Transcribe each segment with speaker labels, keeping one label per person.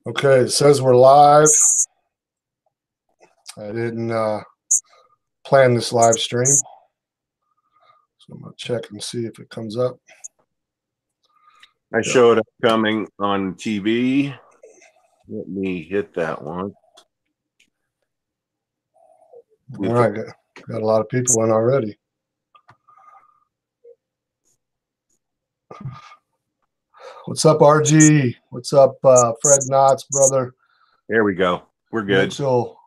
Speaker 1: Okay, it says we're live. I didn't plan this live stream, so I'm gonna check and see if it comes up.
Speaker 2: I showed it coming on TV. Let me hit that one.
Speaker 1: All right, got a lot of people in already. What's up, RG? What's up, Fred Knotts, brother?
Speaker 2: There we go. We're good.
Speaker 1: Mitchell,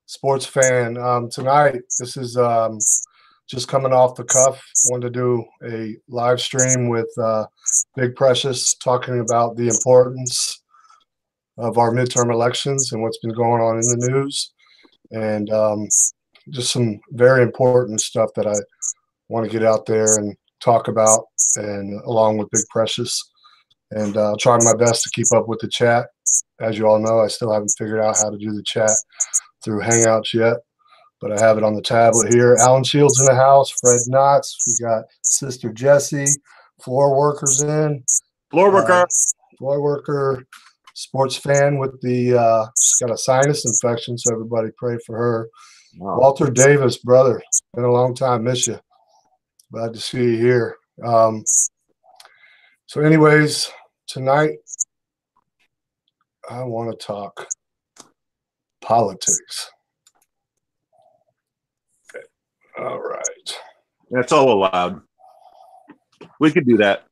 Speaker 1: sports fan. Tonight, this is just coming off the cuff. Wanted to do a live stream with Big Precious, talking about the importance of our midterm elections and what's been going on in the news, and just some very important stuff that I want to get out there and talk about, and along with Big Precious. And I'll try my best to keep up with the chat. As you all know, I still haven't figured out how to do the chat through Hangouts yet, but I have it on the tablet here. Alan Shields in the house, Fred Knotts. We got Sister Jessie, floor workers in.
Speaker 2: Floor worker.
Speaker 1: Floor worker, sports fan with the, she's got a sinus infection, so everybody pray for her. Wow. Walter Davis, brother. It's been a long time. Miss you. Glad to see you here. So anyways, tonight I want to talk politics. Okay. All right.
Speaker 2: That's all allowed. We could do that.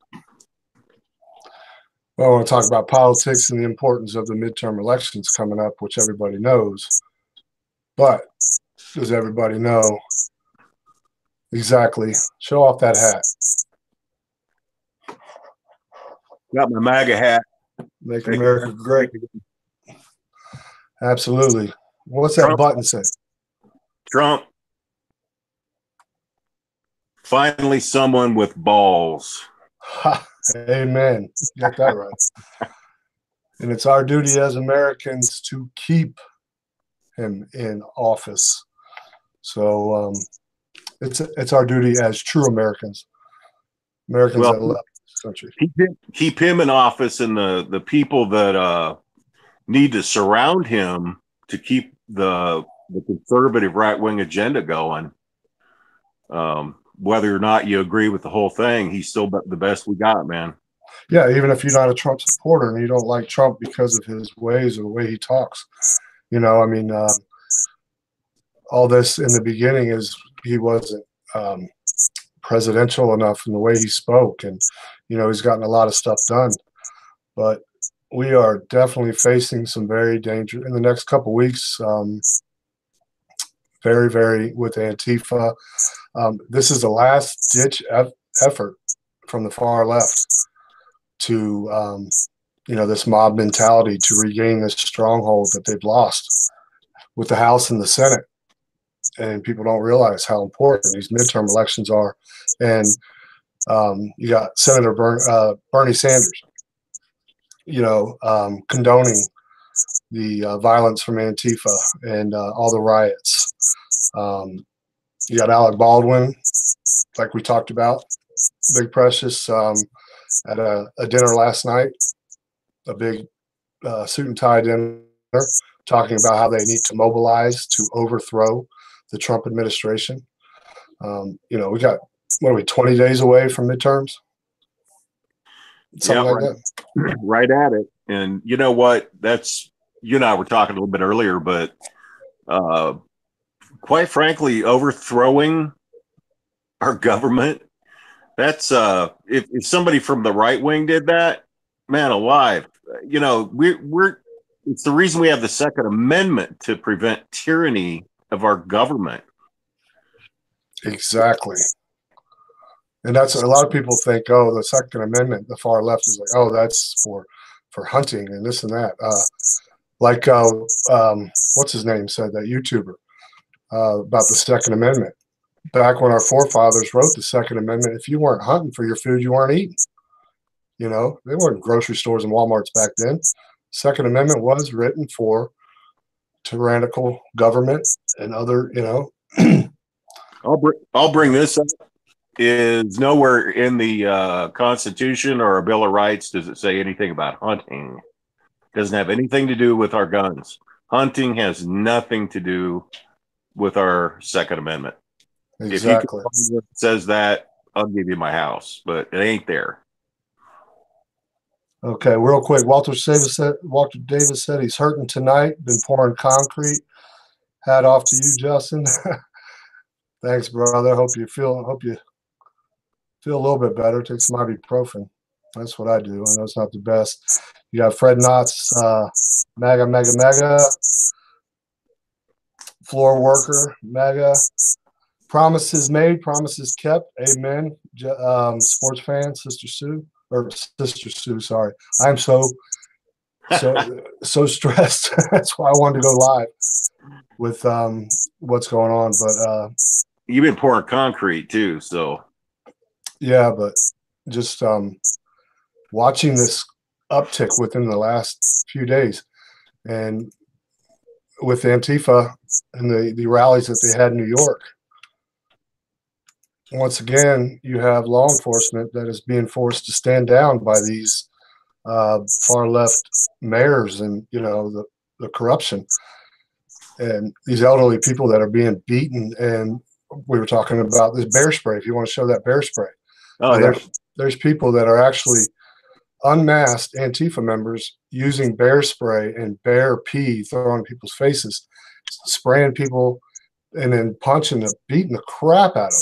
Speaker 1: Well, I want to talk about politics and the importance of the midterm elections coming up, which everybody knows. But does everybody know exactly? Show off that hat.
Speaker 2: Got my MAGA hat.
Speaker 1: Make America great. Absolutely. What's that button say?
Speaker 2: Trump. Finally, someone with balls.
Speaker 1: Ha, amen. You got that right. And it's our duty as Americans to keep him in office. So it's our duty as true Americans. Americans that love this country.
Speaker 2: Keep him in office, and the people that need to surround him to keep the conservative right-wing agenda going. Whether or not you agree with the whole thing, he's still the best we got, man.
Speaker 1: Yeah, even if you're not a Trump supporter and you don't like Trump because of his ways or the way he talks. You know, I mean, all this in the beginning is he wasn't presidential enough in the way he spoke. And, you know, he's gotten a lot of stuff done. But we are definitely facing some very dangerous in the next couple of weeks. Very, very with Antifa. This is a last-ditch effort from the far left to, you know, this mob mentality to regain this stronghold that they've lost with the House and the Senate. And people don't realize how important these midterm elections are. And you got Senator Bernie Sanders, you know, condoning the violence from Antifa and all the riots. You got Alec Baldwin, like we talked about, Big Precious, at a dinner last night, a big suit and tie dinner, talking about how they need to mobilize to overthrow the Trump administration. You know, we got, what are we, 20 days away from midterms? Something like that.
Speaker 2: Right at it. And you know what? That's, you and I were talking a little bit earlier, but quite frankly, overthrowing our government, that's if somebody from the right wing did that, man alive, you know, we're it's the reason we have the Second Amendment, to prevent tyranny of our government.
Speaker 1: Exactly. And that's, a lot of people think, oh, the Second Amendment, the far left is like, oh, that's for hunting and this and that. What's his name said, that YouTuber, about the Second Amendment. Back when our forefathers wrote the Second Amendment, if you weren't hunting for your food, you weren't eating. You know, there weren't grocery stores and Walmarts back then. Second Amendment was written for tyrannical government and other, you know.
Speaker 2: I'll bring this up. Is nowhere in the Constitution or a Bill of Rights does it say anything about hunting. Doesn't have anything to do with our guns. Hunting has nothing to do with our Second Amendment. If you can
Speaker 1: Exactly.
Speaker 2: find what says that, I'll give you my house, but it ain't there.
Speaker 1: Okay, real quick. Walter Davis said he's hurting tonight. Been pouring concrete. Hat off to you, Justin. Thanks, brother. Hope you feel a little bit better. Take some ibuprofen. That's what I do. I know it's not the best. You got Fred Knotts, mega, floor worker, mega. Promises made, promises kept. Amen. Sports fan, Sister Sue. Sorry, I'm so stressed. That's why I wanted to go live with what's going on. But
Speaker 2: you've been pouring concrete too, so
Speaker 1: yeah. But just watching this uptick within the last few days, and with Antifa and the rallies that they had in New York. Once again, you have law enforcement that is being forced to stand down by these far left mayors and, you know, the corruption and these elderly people that are being beaten. And we were talking about this bear spray. If you want to show that bear spray, there's people that are actually unmasked Antifa members using bear spray and bear pee thrown in people's faces, spraying people and then beating the crap out of them.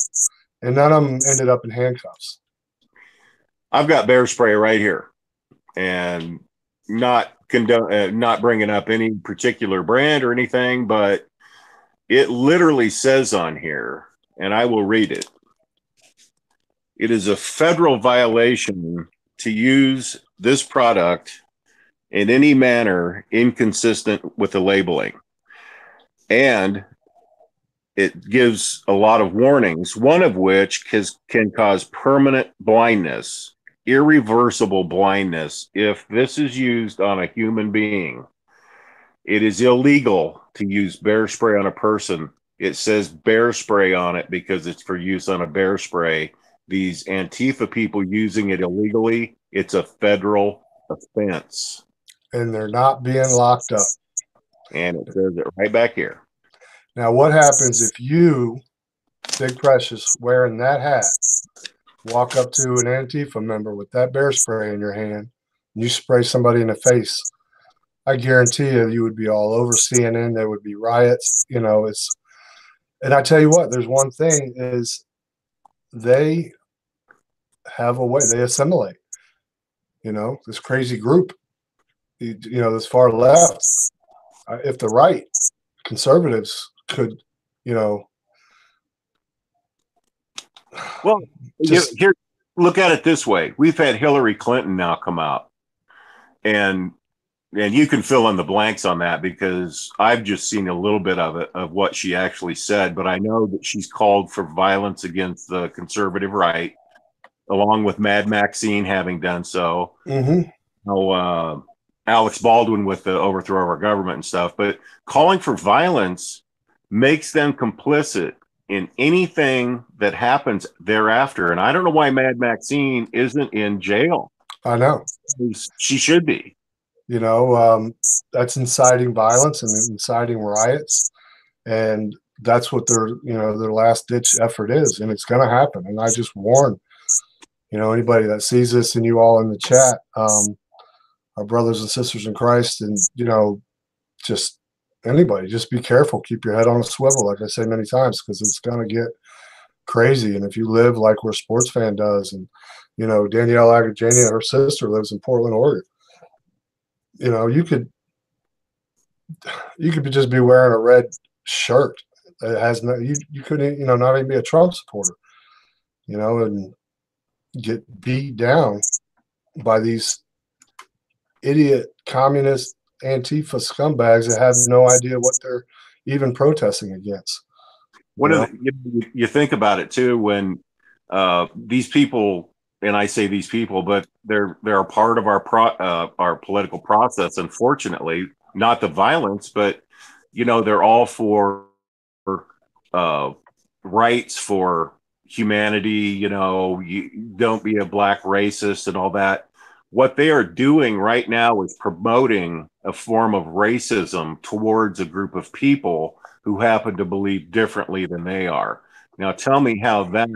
Speaker 1: And none of them ended up in handcuffs.
Speaker 2: I've got bear spray right here, and not bringing up any particular brand or anything, but it literally says on here, and I will read it. It is a federal violation to use this product in any manner inconsistent with the labeling. And it gives a lot of warnings, one of which can cause permanent blindness, irreversible blindness. If this is used on a human being, it is illegal to use bear spray on a person. It says bear spray on it because it's for use on a bear spray. These Antifa people using it illegally, it's a federal offense.
Speaker 1: And they're not being locked up.
Speaker 2: And it says it right back here.
Speaker 1: Now, what happens if you, Big Precious, wearing that hat, walk up to an Antifa member with that bear spray in your hand, and you spray somebody in the face? I guarantee you would be all over CNN. There would be riots. You know, and I tell you what, there's one thing is they have a way, they assimilate. You know, this crazy group, you know, this far left, if the right conservatives could, you know.
Speaker 2: Well, here, look at it this way. We've had Hillary Clinton now come out, and you can fill in the blanks on that because I've just seen a little bit of it, of what she actually said, but I know that she's called for violence against the conservative right, along with Mad Maxine having done so.
Speaker 1: Mm-hmm.
Speaker 2: Alex Baldwin with the overthrow of our government and stuff, but calling for violence makes them complicit in anything that happens thereafter. And I don't know why Mad Maxine isn't in jail.
Speaker 1: I know.
Speaker 2: She should be.
Speaker 1: You know, that's inciting violence and inciting riots. And that's what their last ditch effort is. And it's going to happen. And I just warn, you know, anybody that sees this and you all in the chat, our brothers and sisters in Christ, and, you know, just anybody, just be careful. Keep your head on a swivel, like I say many times, because it's going to get crazy. And if you live like where Sports Fan does, and, you know, Danielle Agajania, her sister, lives in Portland, Oregon, you know, you could just be wearing a red shirt that has no, you couldn't, you know, not even be a Trump supporter, you know, and get beat down by these idiot communist Antifa scumbags that have no idea what they're even protesting against.
Speaker 2: You think about it too, when these people, and I say these people, but they're a part of our political process. Unfortunately, not the violence, but, you know, they're all for rights for humanity. You know, you don't be a black racist and all that. what they are doing right now is promoting a form of racism towards a group of people who happen to believe differently than they are. Now, tell me how that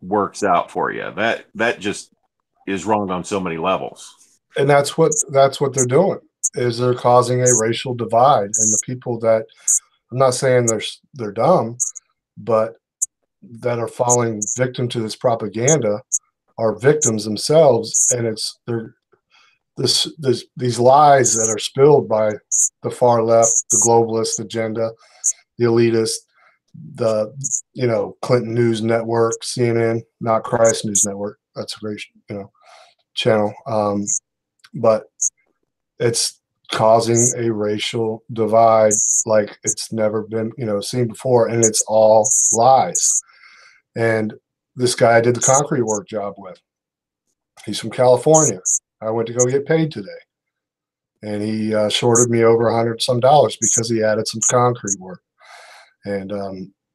Speaker 2: works out for you. That just is wrong on so many levels.
Speaker 1: And that's what they're doing, is they're causing a racial divide. And the people that, I'm not saying they're dumb, but that are falling victim to this propaganda are victims themselves. And it's these lies that are spilled by the far left, the globalist agenda, the elitist, the Clinton News Network, CNN, not Christ News Network. That's a great channel, but it's causing a racial divide like it's never been seen before, and it's all lies. And this guy I did the concrete work job with, he's from California. I went to go get paid today, and he shorted me over $100 some because he added some concrete work, and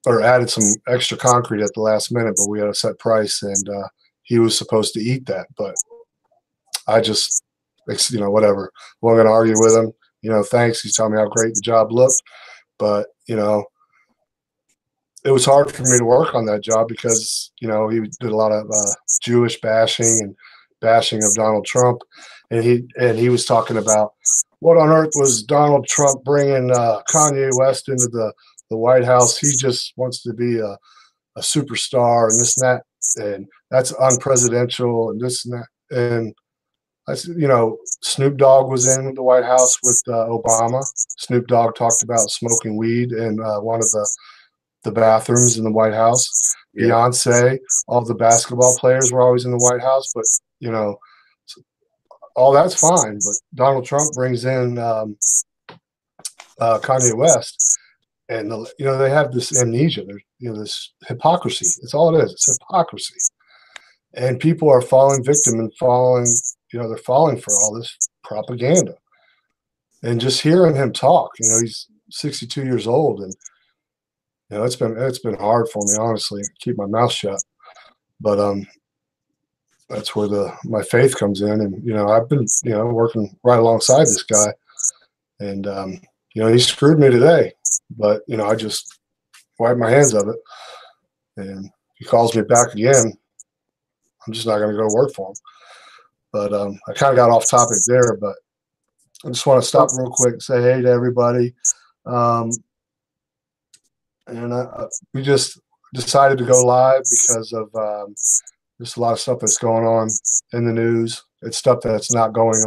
Speaker 1: or added some extra concrete at the last minute, but we had a set price, and he was supposed to eat that. But I just, whatever. I wasn't going to argue with him. Thanks. He's telling me how great the job looked, but it was hard for me to work on that job because he did a lot of Jewish bashing and bashing of Donald Trump, and he was talking about what on earth was Donald Trump bringing Kanye West into the White House. He just wants to be a superstar and this and that, and that's unpresidential and this and that. And I said, Snoop Dogg was in the White House with Obama. Snoop Dogg talked about smoking weed in one of the bathrooms in the White House. Yeah. Beyonce, all the basketball players were always in the White House, but all that's fine. But Donald Trump brings in Kanye West, and they have this amnesia. There's this hypocrisy. It's all it is. It's hypocrisy, and people are falling victim and falling. They're falling for all this propaganda. And just hearing him talk, he's 62 years old, and it's been hard for me, honestly, to keep my mouth shut. But that's where my faith comes in, and I've been working right alongside this guy, and he screwed me today, but I just wiped my hands of it, and he calls me back again. I'm just not going to go work for him. But I kind of got off topic there, but I just want to stop real quick and say hey to everybody. And we just decided to go live because of just a lot of stuff that's going on in the news. It's stuff that's not going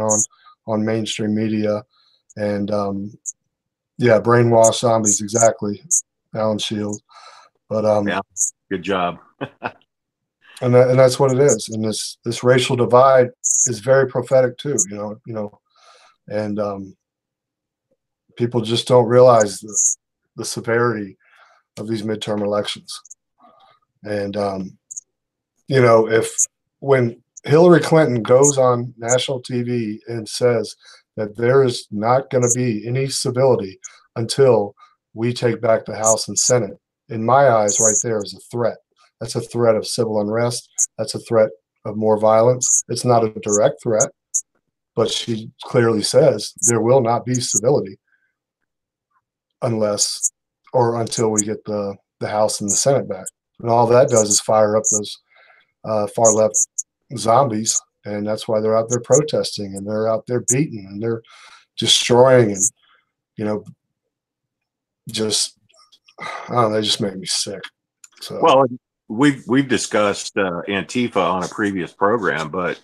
Speaker 1: on mainstream media. And, brainwash zombies, exactly, Alan Shields. But
Speaker 2: yeah, good job.
Speaker 1: And that's what it is. And this racial divide is very prophetic too, and people just don't realize the severity of these midterm elections. And, when Hillary Clinton goes on national TV and says that there is not going to be any civility until we take back the House and Senate, in my eyes, right there is a threat. That's a threat of civil unrest. That's a threat of more violence. It's not a direct threat, but she clearly says there will not be civility unless or until we get the House and the Senate back. And all that does is fire up those far left zombies, and that's why they're out there protesting, and they're out there beating, and they're destroying, and just I don't know, they just make me sick. So
Speaker 2: well, we've discussed Antifa on a previous program, but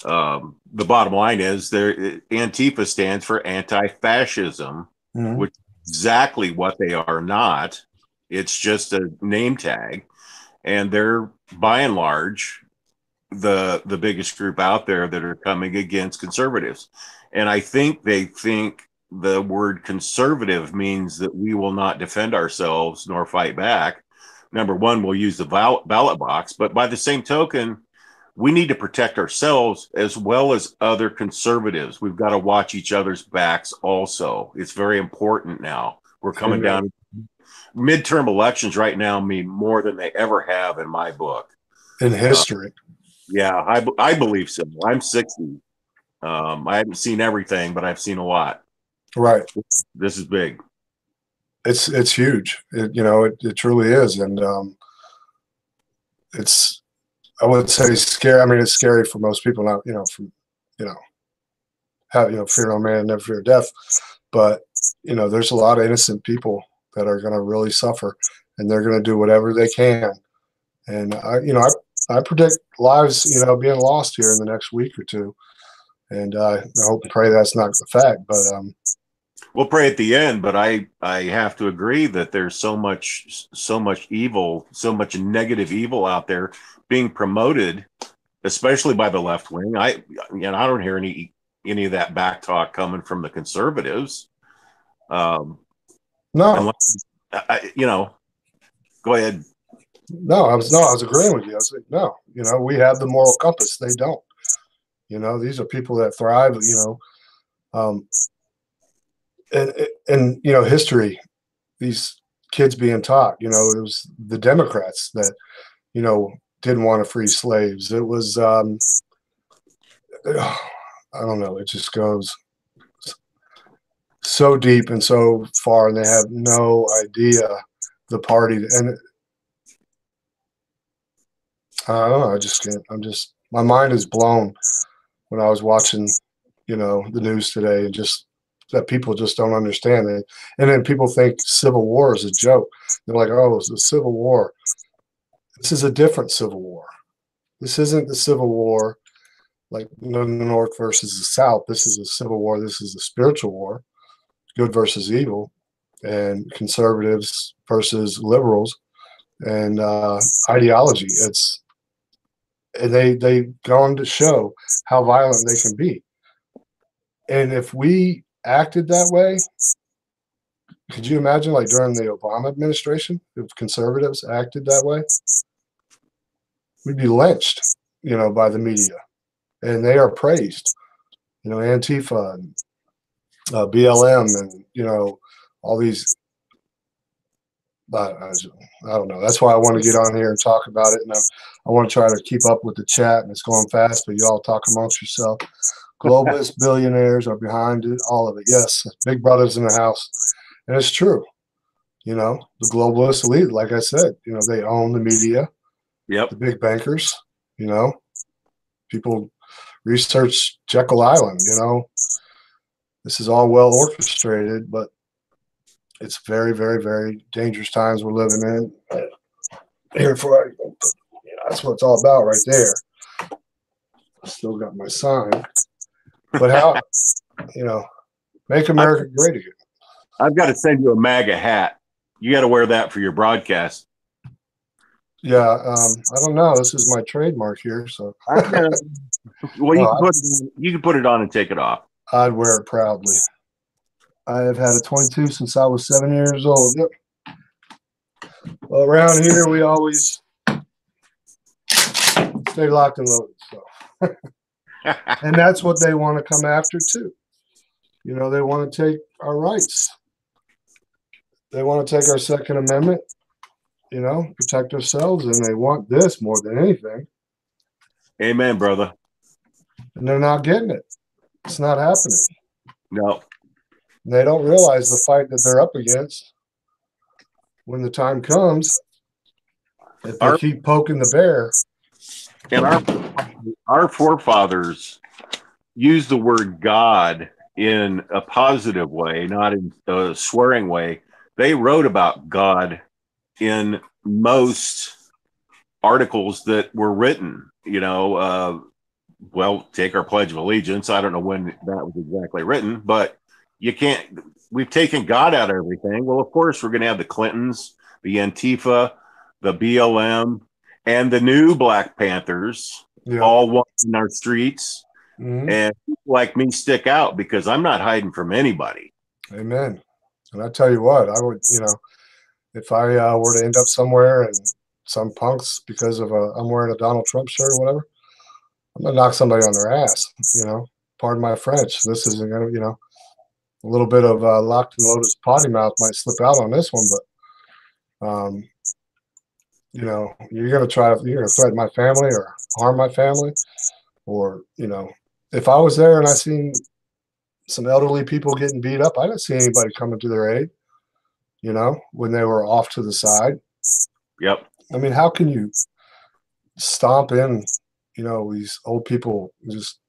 Speaker 2: the bottom line is Antifa stands for anti-fascism, mm-hmm. which is exactly what they are not. It's just a name tag, and they're by and large the biggest group out there that are coming against conservatives. And I think they think the word conservative means that we will not defend ourselves nor fight back. Number one, we'll use the ballot box, but by the same token, we need to protect ourselves as well as other conservatives. We've got to watch each other's backs also. It's very important now. We're coming down. Midterm elections right now mean more than they ever have in my book.
Speaker 1: In history.
Speaker 2: Yeah, I believe so. I'm 60. I haven't seen everything, but I've seen a lot.
Speaker 1: Right.
Speaker 2: This is big.
Speaker 1: It's huge. It truly is, and it's I would say scary. I mean, it's scary for most people. Not from you know have fear no man, never fear death. But there's a lot of innocent people that are going to really suffer, and they're going to do whatever they can. And I predict lives being lost here in the next week or two. And I hope and pray that's not the fact. But
Speaker 2: We'll pray at the end, but I have to agree that there's so much evil, so much negative evil out there being promoted, especially by the left wing. I don't hear any of that back talk coming from the conservatives.
Speaker 1: no,
Speaker 2: Unless, go ahead.
Speaker 1: no, I was agreeing with you. I was like, no, we have the moral compass. They don't. These are people that thrive. Um, and history. These kids being taught. It was the Democrats that didn't want to free slaves. It was I don't know. It just goes so deep and so far, and they have no idea the party. And I don't know. I just can't. My mind is blown when I was watching, the news today, and just that people just don't understand it. And then people think civil war is a joke. They're like, oh, it's a civil war. This is a different civil war. This isn't the civil war like the North versus the South. This is a civil war. This is a spiritual war, good versus evil, and conservatives versus liberals, and ideology. And they've gone to show how violent they can be. And if we acted that way, could you imagine, like during the Obama administration, if conservatives acted that way, we'd be lynched, by the media, and they are praised, Antifa and BLM, and all these. I don't know. That's why I want to get on here and talk about it, and I want to try to keep up with the chat, and it's going fast. But you all talk amongst yourself. Globalist billionaires are behind it, all of it. Yes, big brothers in the house, and it's true. The globalist elite, like I said, they own the media.
Speaker 2: Yep.
Speaker 1: The big bankers. People research Jekyll Island. This is all well orchestrated, but it's very, very, very dangerous times we're living in. Here for that's what it's all about right there. Still got my sign, but how make America great again.
Speaker 2: I've got to send you a MAGA hat. You got to wear that for your broadcast.
Speaker 1: Yeah, I don't know. This is my trademark here, so.
Speaker 2: Well, you can put it on and take it off.
Speaker 1: I'd wear it proudly. I have had a 22 since I was 7 years old. Yep. Well, around here we always stay locked and loaded. So, and that's what they want to come after too. They want to take our rights. They want to take our Second Amendment. Protect ourselves, and they want this more than anything.
Speaker 2: Amen, brother.
Speaker 1: And they're not getting it. It's not happening.
Speaker 2: No.
Speaker 1: And they don't realize the fight that they're up against when the time comes. If they keep poking the bear.
Speaker 2: And our forefathers used the word God in a positive way, not in a swearing way. They wrote about God in most articles that were written, well, take our Pledge of Allegiance. I don't know when that was exactly written, but we've taken God out of everything. Well, of course, we're going to have the Clintons, the Antifa, the BLM, and the new Black Panthers all walking our streets. Mm-hmm. And people like me stick out because I'm not hiding from anybody.
Speaker 1: Amen. And I tell you what, I would, if I were to end up somewhere and some punks, because of I'm wearing a Donald Trump shirt or whatever, I'm going to knock somebody on their ass, pardon my French. This isn't going to, a little bit of locked and loaded potty mouth might slip out on this one, but you know, you're going to threaten my family or harm my family. Or, you know, if I was there and I seen some elderly people getting beat up, I didn't see anybody coming to their aid, you know, when they were off to the side.
Speaker 2: Yep.
Speaker 1: I mean, how can you stomp in, you know, these old people, just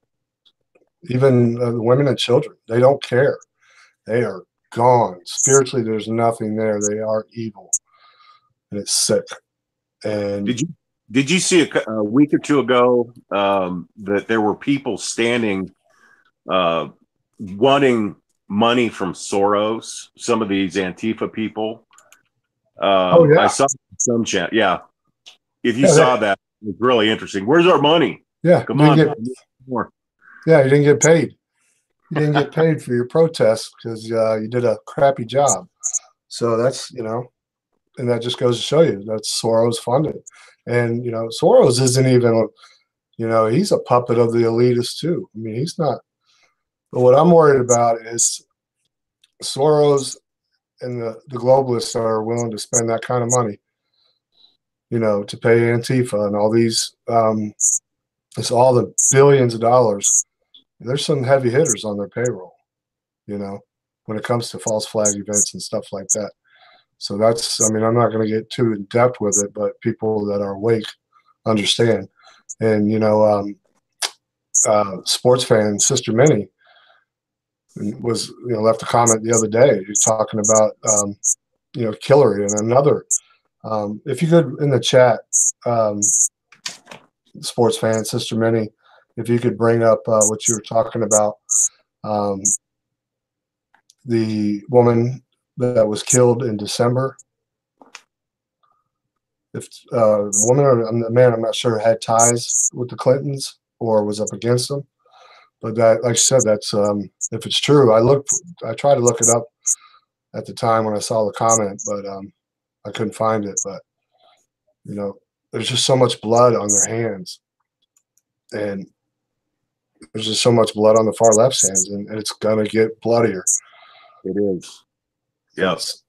Speaker 1: even women and children? They don't care. They are gone. Spiritually, there's nothing there. They are evil, and it's sick. And
Speaker 2: Did you see a week or two ago that there were people standing uh, wanting money from Soros? Some of these Antifa people.
Speaker 1: oh
Speaker 2: I
Speaker 1: yeah,
Speaker 2: saw some chat. Yeah, if you
Speaker 1: yeah,
Speaker 2: saw that, it was really interesting. Where's our money?
Speaker 1: yeah.
Speaker 2: Come on, more.
Speaker 1: Yeah, you didn't get paid. You didn't get paid for your protest because you did a crappy job. So that's, you know, and that just goes to show you that's Soros funded. And, you know, Soros isn't even, you know, he's a puppet of the elitists too. I mean, he's not. But what I'm worried about is Soros and the globalists are willing to spend that kind of money, you know, to pay Antifa and all these, it's all the billions of dollars. There's some heavy hitters on their payroll, you know, when it comes to false flag events and stuff like that. So that's, I mean, I'm not going to get too in depth with it, but people that are awake understand. And, you know, sports fan Sister Minnie was, you know, left a comment the other day talking about, you know, Hillary and another. If you could in the chat, sports fan Sister Minnie, if you could bring up what you were talking about, um, the woman that was killed in December. If the woman or the man, I'm not sure, had ties with the Clintons or was up against them. But that, like I said, that's if it's true. I tried to look it up at the time when I saw the comment, but I couldn't find it. But you know, there's just so much blood on their hands, and there's just so much blood on the far left's hands, and it's gonna get bloodier.
Speaker 2: It is. Yes.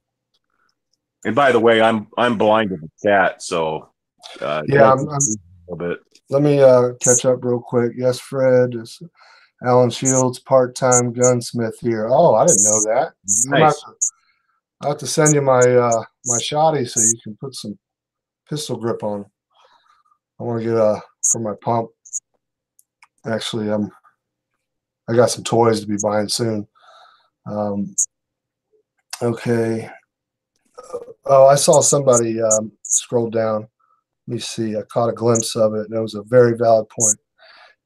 Speaker 2: And by the way, I'm blind to the chat, so
Speaker 1: yeah,
Speaker 2: a little bit.
Speaker 1: Let me catch up real quick. Yes, Fred. Alan Shields, part-time gunsmith here. Oh, I didn't know that.
Speaker 2: Nice.
Speaker 1: I'll have to send you my my shotty so you can put some pistol grip on. I want to get for my pump. Actually, I got some toys to be buying soon. Okay. Oh, I saw somebody scroll down. Let me see. I caught a glimpse of it, and it was a very valid point.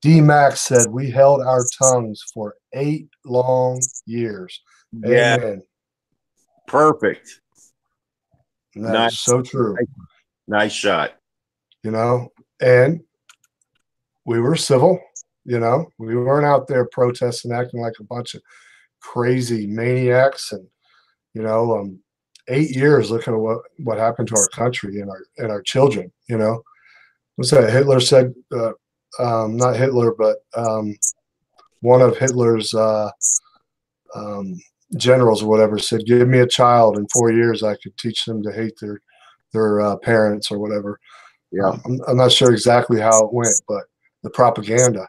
Speaker 1: D Max said, "We held our tongues for 8 long years."
Speaker 2: Yeah.
Speaker 1: Amen.
Speaker 2: Perfect.
Speaker 1: And that is so true.
Speaker 2: Nice shot.
Speaker 1: You know, and we were civil. You know, we weren't out there protesting, acting like a bunch of crazy maniacs. And you know, 8 years. Look at what happened to our country and our children. You know, what's that? Hitler said, not Hitler, but one of Hitler's generals or whatever said, "Give me a child in 4 years, I could teach them to hate their parents or whatever."
Speaker 2: Yeah.
Speaker 1: I'm not sure exactly how it went, but the propaganda,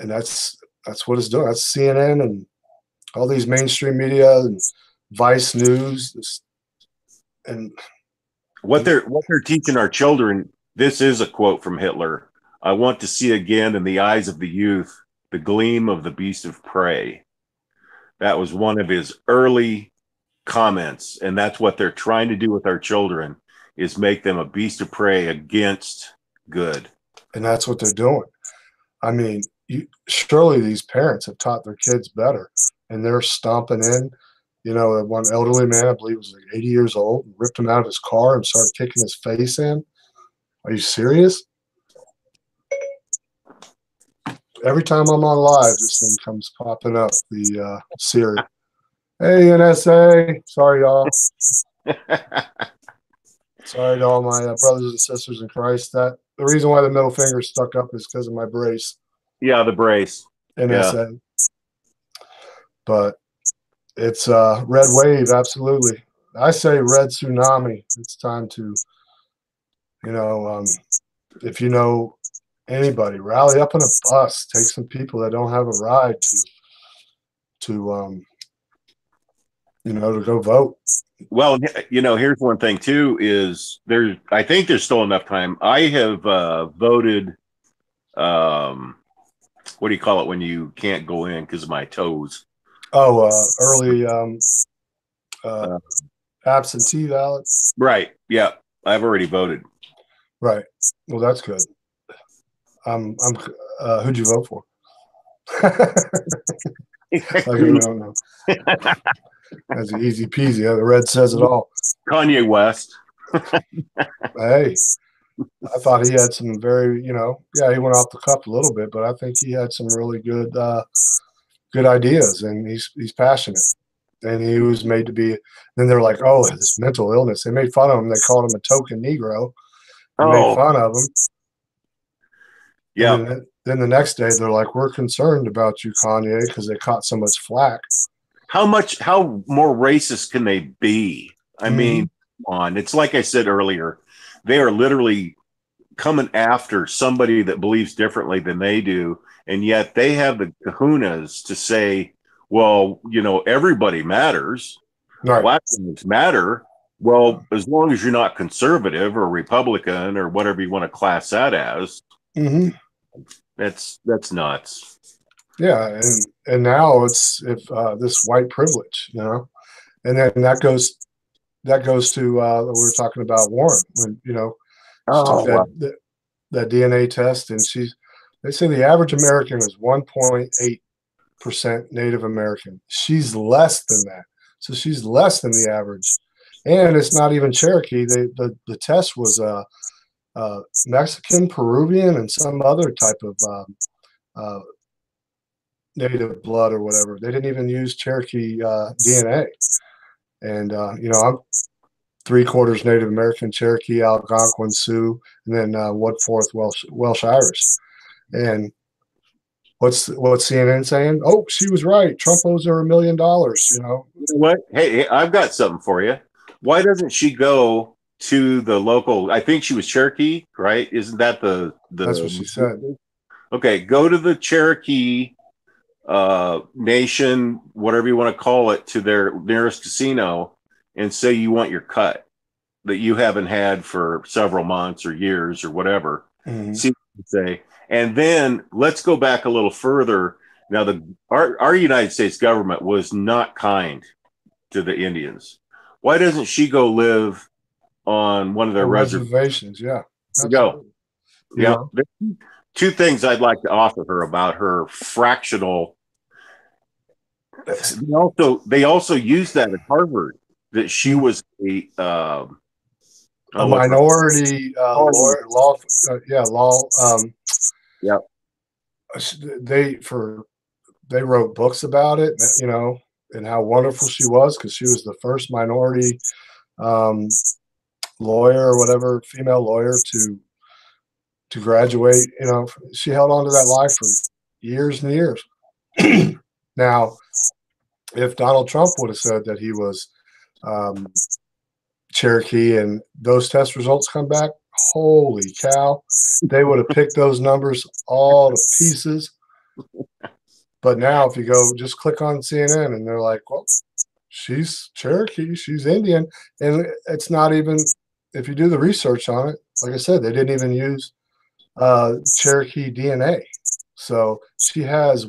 Speaker 1: and that's what it's doing. That's CNN and all these mainstream media and Vice News, and
Speaker 2: what they're teaching our children. This is a quote from Hitler. I want to see again in the eyes of the youth the gleam of the beast of prey. That was one of his early comments, and that's what they're trying to do with our children, is make them a beast of prey against good.
Speaker 1: And that's what they're doing. I mean, surely these parents have taught their kids better, and they're stomping in. You know, one elderly man, I believe was like 80 years old, ripped him out of his car and started kicking his face in. Are you serious? Every time I'm on live, this thing comes popping up, the Siri. Hey, NSA. Sorry, y'all. Sorry to all my brothers and sisters in Christ. That the reason why the middle finger stuck up is because of my brace.
Speaker 2: Yeah, the brace.
Speaker 1: NSA. Yeah. But it's red wave, absolutely. I say red tsunami. It's time to You know, if you know anybody, rally up in a bus, take some people that don't have a ride to to go vote.
Speaker 2: Well, here's one thing too: is there's I think there's still enough time. I have voted. Um, what do you call it when you can't go in because of my toes?
Speaker 1: Oh, early uh,
Speaker 2: Uh,
Speaker 1: absentee ballot.
Speaker 2: right. Yeah, I've already voted.
Speaker 1: Right. Well, that's good. I'm. Who'd you vote for? Like I don't know. That's easy peasy. The red says it all.
Speaker 2: Kanye West.
Speaker 1: Hey, I thought he had some very, yeah, he went off the cuff a little bit, but I think he had some really good ideas, and he's passionate, and he was made to be. Then they're like, oh, this mental illness. They made fun of him. They called him a token Negro and made
Speaker 2: Oh,
Speaker 1: fun of him. And
Speaker 2: yeah.
Speaker 1: then the next day they're like, we're concerned about you, Kanye, because they caught so much flack.
Speaker 2: How more racist can they be? I mean, come on. It's like I said earlier, they are literally coming after somebody that believes differently than they do, and yet they have the kahunas to say, well, everybody matters.
Speaker 1: Right.
Speaker 2: Black lives matter. Well, as long as you're not conservative or Republican or whatever you want to class that as, that's nuts.
Speaker 1: Yeah, and now it's if this white privilege, and then that goes to we were talking about Warren when she took
Speaker 2: Oh, wow.
Speaker 1: that DNA test, and they say the average American is 1.8% Native American. She's less than that, so she's less than the average, and it's not even Cherokee. The test was Mexican, Peruvian, and some other type of uh, native blood or whatever. They didn't even use Cherokee DNA. And I'm 3/4 Native American, Cherokee, Algonquin, Sioux, and then 1/4 Welsh Irish. And what's CNN saying? Oh, she was right. Trump owes her $1 million.
Speaker 2: You know what? Hey, I've got something for you. Why doesn't she go to the local? I think she was Cherokee, right? Isn't that the
Speaker 1: That's what she said.
Speaker 2: Okay, go to the Cherokee nation, whatever you want to call it, to their nearest casino and say you want your cut that you haven't had for several months or years or whatever. See what they say. And then let's go back a little further. Now, our United States government was not kind to the Indians. Why doesn't she go live on one of their
Speaker 1: reservations? Yeah,
Speaker 2: go. Yeah, two things I'd like to offer her about her fractional. They also used that at Harvard that she was a
Speaker 1: minority lawyer, law. Law.
Speaker 2: Yeah.
Speaker 1: They wrote books about it, and how wonderful she was because she was the first minority lawyer or whatever, female lawyer to graduate. She held on to that life for years and years. Now, if Donald Trump would have said that he was Cherokee and those test results come back, holy cow, they would have picked those numbers all to pieces. But now if you go just click on CNN and they're like, well, she's Cherokee, she's Indian. And it's not even, if you do the research on it, like I said, they didn't even use Cherokee DNA. So she has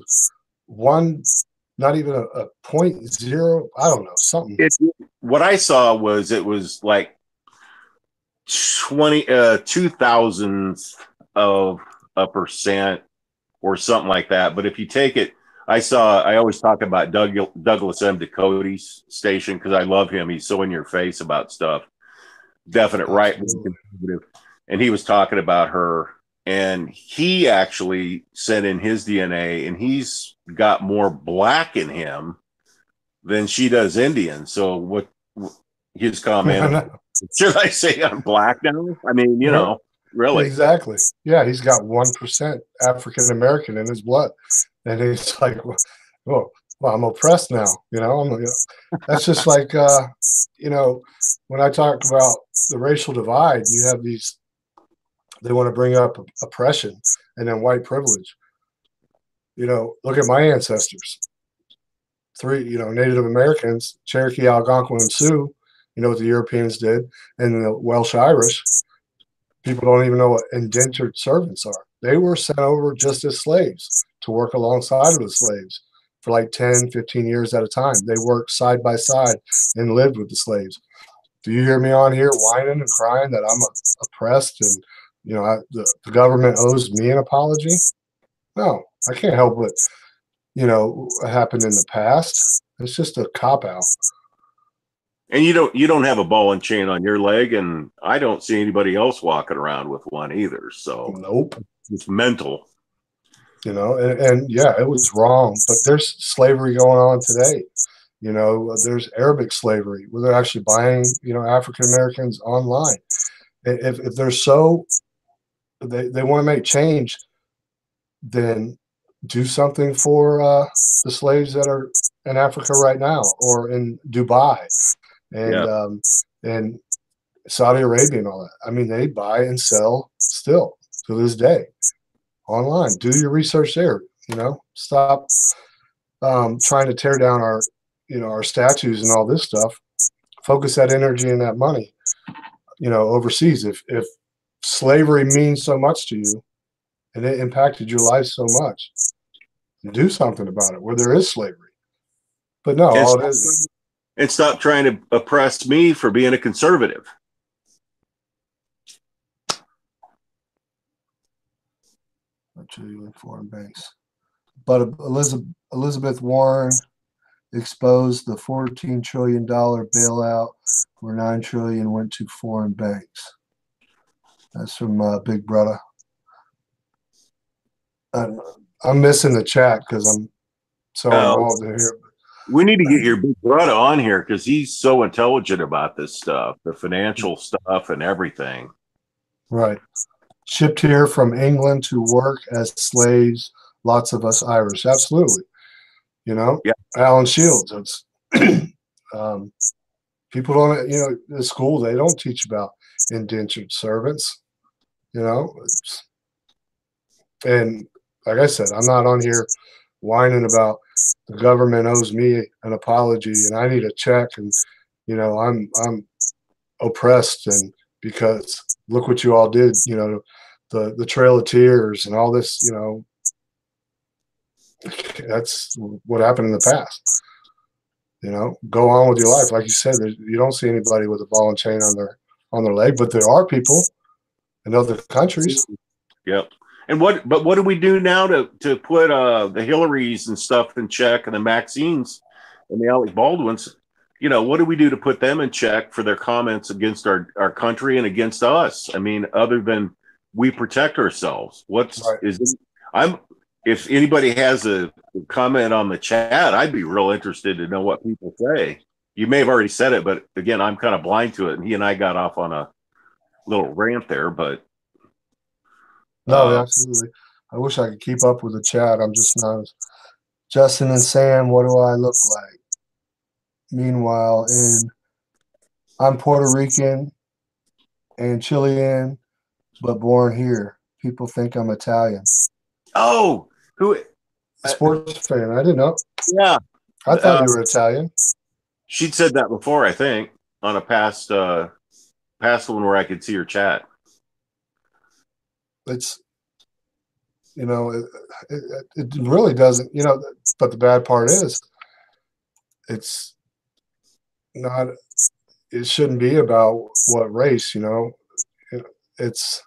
Speaker 1: not even a 0.0, I don't know, something.
Speaker 2: What I saw was it was like 2,000th of a percent or something like that. But if you take it, I always talk about Douglas M. Ducote's station because I love him. He's so in your face about stuff. Definite right. And he was talking about her, and he actually sent in his DNA, and he's got more black in him than she does Indian. So what his comment? Should I say I'm black now? I mean, really.
Speaker 1: Exactly. Yeah, he's got 1% African American in his blood. And he's like, well, I'm oppressed now. That's just like, when I talk about the racial divide, you have these They want to bring up oppression and then white privilege. Look at my ancestors. Three, Native Americans, Cherokee, Algonquin, and Sioux. You know what the Europeans did, and the Welsh Irish. People don't even know what indentured servants are. They were sent over just as slaves to work alongside of the slaves for like 10, 15 years at a time. They worked side by side and lived with the slaves. Do you hear me on here whining and crying that I'm oppressed and the government owes me an apology? No, I can't help what happened in the past. It's just a cop out.
Speaker 2: And you don't have a ball and chain on your leg, and I don't see anybody else walking around with one either. So
Speaker 1: nope,
Speaker 2: it's mental.
Speaker 1: And yeah, it was wrong. But there's slavery going on today. There's Arabic slavery where they're actually buying African Americans online. If they're they want to make change, then do something for the slaves that are in Africa right now or in Dubai and Saudi Arabia and all that. I mean, they buy and sell still to this day online. Do your research there. Stop trying to tear down our statues and all this stuff. Focus that energy and that money, overseas. If slavery means so much to you and it impacted your life so much, do something about it where there is slavery. But no, all it is.
Speaker 2: And stop trying to oppress me for being a conservative.
Speaker 1: Foreign banks. But Elizabeth Warren exposed the $14 trillion bailout where $9 trillion went to foreign banks. That's from Big Brother. I'm missing the chat because I'm so involved in here.
Speaker 2: We need to get your Big Brother on here because he's so intelligent about this stuff, the financial stuff and everything.
Speaker 1: Right. Shipped here from England to work as slaves. Lots of us Irish. Absolutely. Yeah. Alan Shields. It's, people don't, in school, they don't teach about indentured servants, and like I said, I'm not on here whining about the government owes me an apology and I need a check and, I'm oppressed and because look what you all did, the Trail of Tears and all this, that's what happened in the past. Go on with your life. Like you said, you don't see anybody with a ball and chain on their leg, but there are people in other countries.
Speaker 2: Yep. And what do we do now to put the Hillarys and stuff in check and the Maxines and the Alec Baldwins? What do we do to put them in check for their comments against our country and against us? I mean, other than we protect ourselves. If anybody has a comment on the chat, I'd be real interested to know what people say. You may have already said it, but again, I'm kind of blind to it. And he and I got off on a little rant there, but.
Speaker 1: No, absolutely. I wish I could keep up with the chat. I'm just not. Justin and Sam, what do I look like? Meanwhile, I'm Puerto Rican and Chilean, but born here. People think I'm Italian.
Speaker 2: Oh, who?
Speaker 1: Sports fan. I didn't know.
Speaker 2: Yeah.
Speaker 1: I thought you were Italian.
Speaker 2: She'd said that before, I think, on a past one where I could see her chat.
Speaker 1: It's, it really doesn't, but the bad part is it's not, it shouldn't be about what race, it's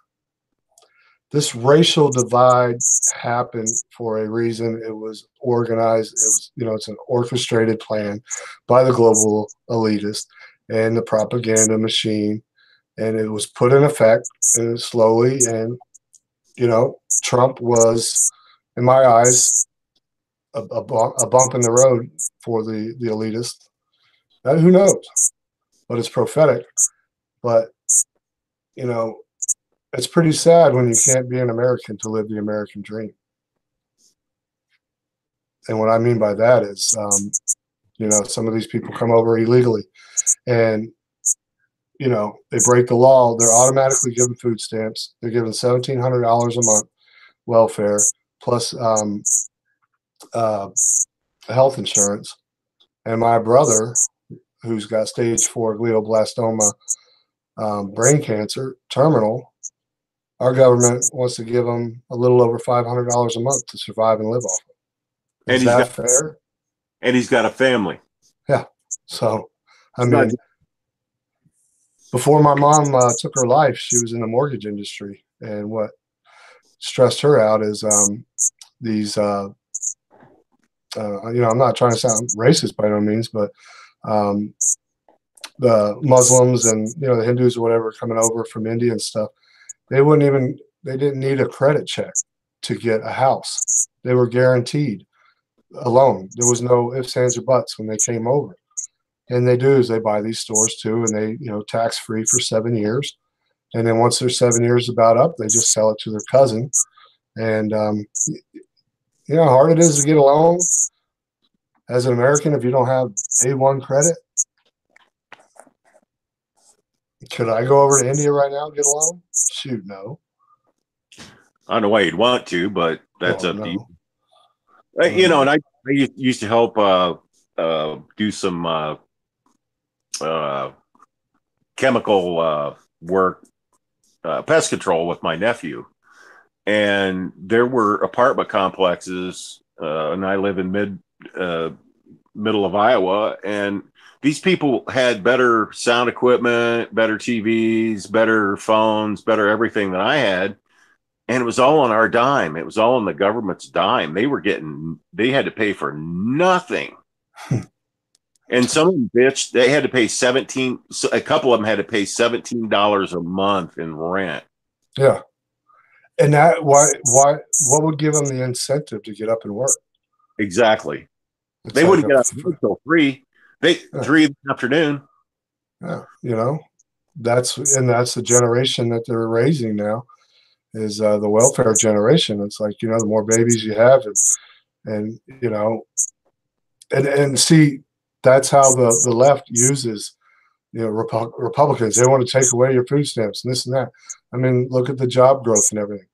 Speaker 1: this racial divide happened for a reason. It was organized. It was, it's an orchestrated plan by the global elitists and the propaganda machine. And it was put in effect slowly. And, Trump was, in my eyes, a bump in the road for the elitists. Now, who knows? But it's prophetic. But, it's pretty sad when you can't be an American to live the American dream. And what I mean by that is, some of these people come over illegally and you know, they break the law, they're automatically given food stamps. They're given $1,700 a month welfare plus uh, health insurance. And my brother, who's got stage 4 glioblastoma, brain cancer, terminal, our government wants to give him a little over $500 a month to survive and live off of. Is that fair?
Speaker 2: And he's got a family.
Speaker 1: Yeah. So, I mean, before my mom took her life, she was in the mortgage industry. And what stressed her out is these, you know, I'm not trying to sound racist by no means, but the Muslims and, you know, the Hindus or whatever coming over from India and stuff, they didn't need a credit check to get a house. They were guaranteed a loan. There was no ifs, ands, or buts when they came over. And they do is they buy these stores too, and they, you know, tax free for 7 years. And then once their 7 years about up, they just sell it to their cousin. And you know how hard it is to get a loan as an American if you don't have A1 credit? Could I go over to India right now and get a loan? Shoot, no.
Speaker 2: I don't know why you'd want to, but that's up to you. You know, and I used to help do some chemical work, pest control with my nephew. And there were apartment complexes, and I live in middle of Iowa, and these people had better sound equipment, better TVs, better phones, better everything than I had. And it was all on our dime. It was all on the government's dime. They had to pay for nothing. And some of them, bitch, they had to pay a couple of them had to pay $17 a month in rent.
Speaker 1: Yeah. And that, what would give them the incentive to get up and work?
Speaker 2: Exactly. They wouldn't get up until 3 in the afternoon.
Speaker 1: Yeah. You know, that's the generation that they're raising now is the welfare generation. It's like, you know, the more babies you have and you know, and see, that's how the left uses, you know, Republicans. They want to take away your food stamps and this and that. I mean, look at the job growth and everything.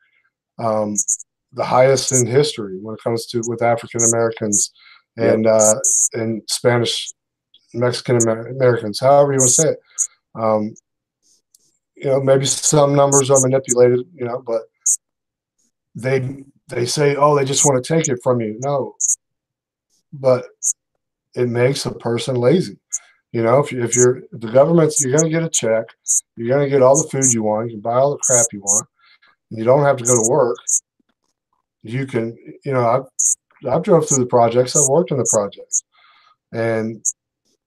Speaker 1: The highest in history when it comes to with African Americans and Spanish, Mexican Americans, however you want to say it. You know, maybe some numbers are manipulated, you know, but they say, oh, they just want to take it from you. No, but it makes a person lazy. You know, if the government's, you're going to get a check, you're going to get all the food you want, you can buy all the crap you want, and you don't have to go to work. You can, you know, I've drove through the projects, I've worked in the projects, and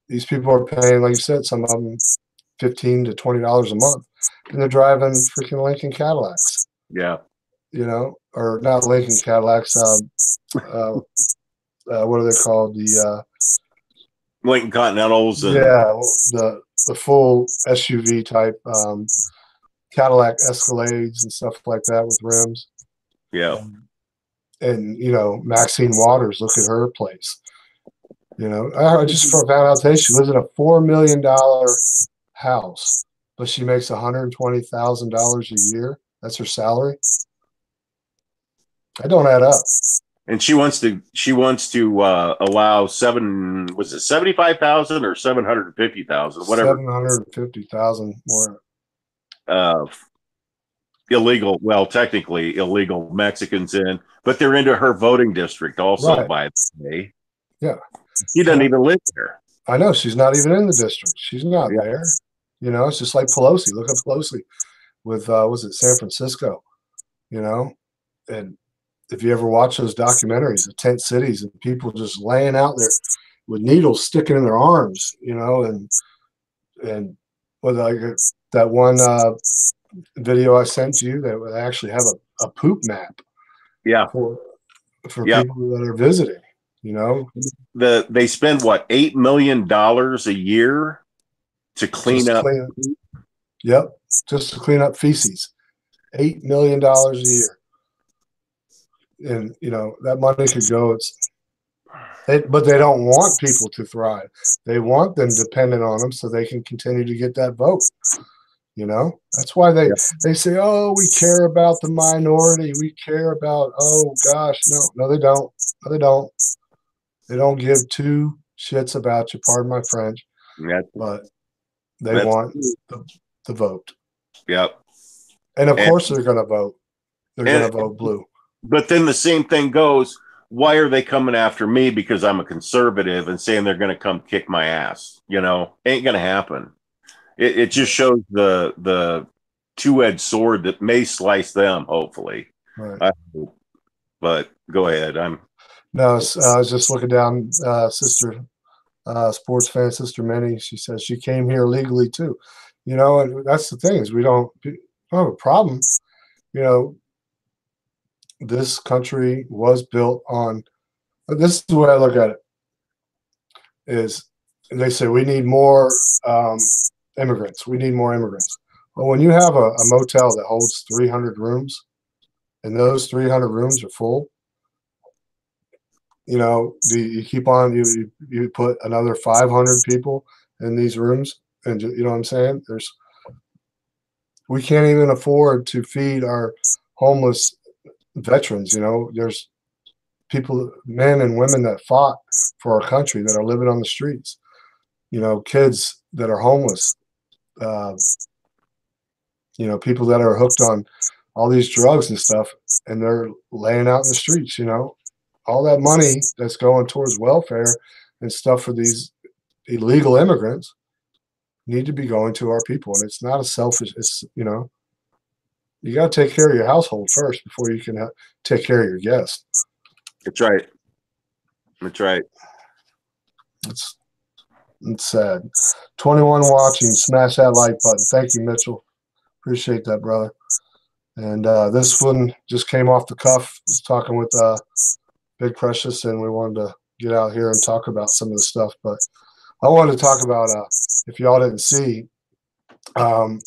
Speaker 1: these people are paying, like you said, some of them $15 to $20 a month, and they're driving freaking Lincoln Cadillacs.
Speaker 2: Yeah,
Speaker 1: you know, or not Lincoln Cadillacs. What are they called? The
Speaker 2: Lincoln Continentals. And
Speaker 1: the full SUV type Cadillac Escalades and stuff like that with rims.
Speaker 2: Yeah.
Speaker 1: And you know, Maxine Waters, look at her place. You know, I just found out today she lives in a $4 million house, but she makes $120,000 a year. That's her salary. That don't add up.
Speaker 2: And she wants to allow 75,000 or 750,000, whatever.
Speaker 1: 750,000 more.
Speaker 2: Illegal, well, technically illegal Mexicans in, but they're into her voting district also, right. By the way.
Speaker 1: Yeah.
Speaker 2: She doesn't even live there.
Speaker 1: I know, she's not even in the district. She's not there. You know, it's just like Pelosi. Look at Pelosi with was it San Francisco? You know, and if you ever watch those documentaries of tent cities and people just laying out there with needles sticking in their arms, you know, and with like that one video I sent you that would actually have a poop map.
Speaker 2: Yeah.
Speaker 1: For people that are visiting, you know.
Speaker 2: They spend what, $8 million a year to clean up.
Speaker 1: Yep. Just to clean up feces. $8 million a year. And you know, that money could go, But they don't want people to thrive. They want them dependent on them so they can continue to get that vote. You know, that's why they say, "Oh, we care about the minority. We care about." Oh gosh, no, they don't. No, they don't. They don't give two shits about you. Pardon my French,
Speaker 2: That's,
Speaker 1: but they
Speaker 2: that's
Speaker 1: want the vote.
Speaker 2: yep.
Speaker 1: And of
Speaker 2: And
Speaker 1: course, they're going to vote. They're going
Speaker 2: and
Speaker 1: to vote blue.
Speaker 2: but then the same thing goes. Why are they coming after me because I'm a conservative and saying they're going to come kick my ass? You know, ain't going to happen. It just
Speaker 1: Right.
Speaker 2: shows the two-edged sword that may slice them. Hopefully,
Speaker 1: Right.
Speaker 2: I hope. But go ahead. I'm
Speaker 1: No, I was just looking down. Sister, sports fan, Sister Minnie. She says she came here legally too. You know, and that's the thing is we don't have a problem. You know, this country was built on. This is the way I look at it. Is they say we need more immigrants. We need more immigrants. But when you have a motel that holds 300 rooms and those 300 rooms are full, you know, you keep on you put another 500 people in these rooms, and you know what I'm saying? We can't even afford to feed our homeless veterans. You know, there's people, men and women that fought for our country that are living on the streets. You know, kids that are homeless. Uh, you know, people that are hooked on all these drugs and stuff, and they're laying out in the streets. You know, all that money that's going towards welfare and stuff for these illegal immigrants need to be going to our people. And it's not a selfish, it's, you know, you got to take care of your household first before you can take care of your guests.
Speaker 2: That's right. That's right.
Speaker 1: It's, it's sad. 21 watching, smash that like button. Thank you, Mitchell. Appreciate that, brother. And this one just came off the cuff. I was talking with Big Precious, and we wanted to get out here and talk about some of the stuff. But I wanted to talk about, if y'all didn't see, um,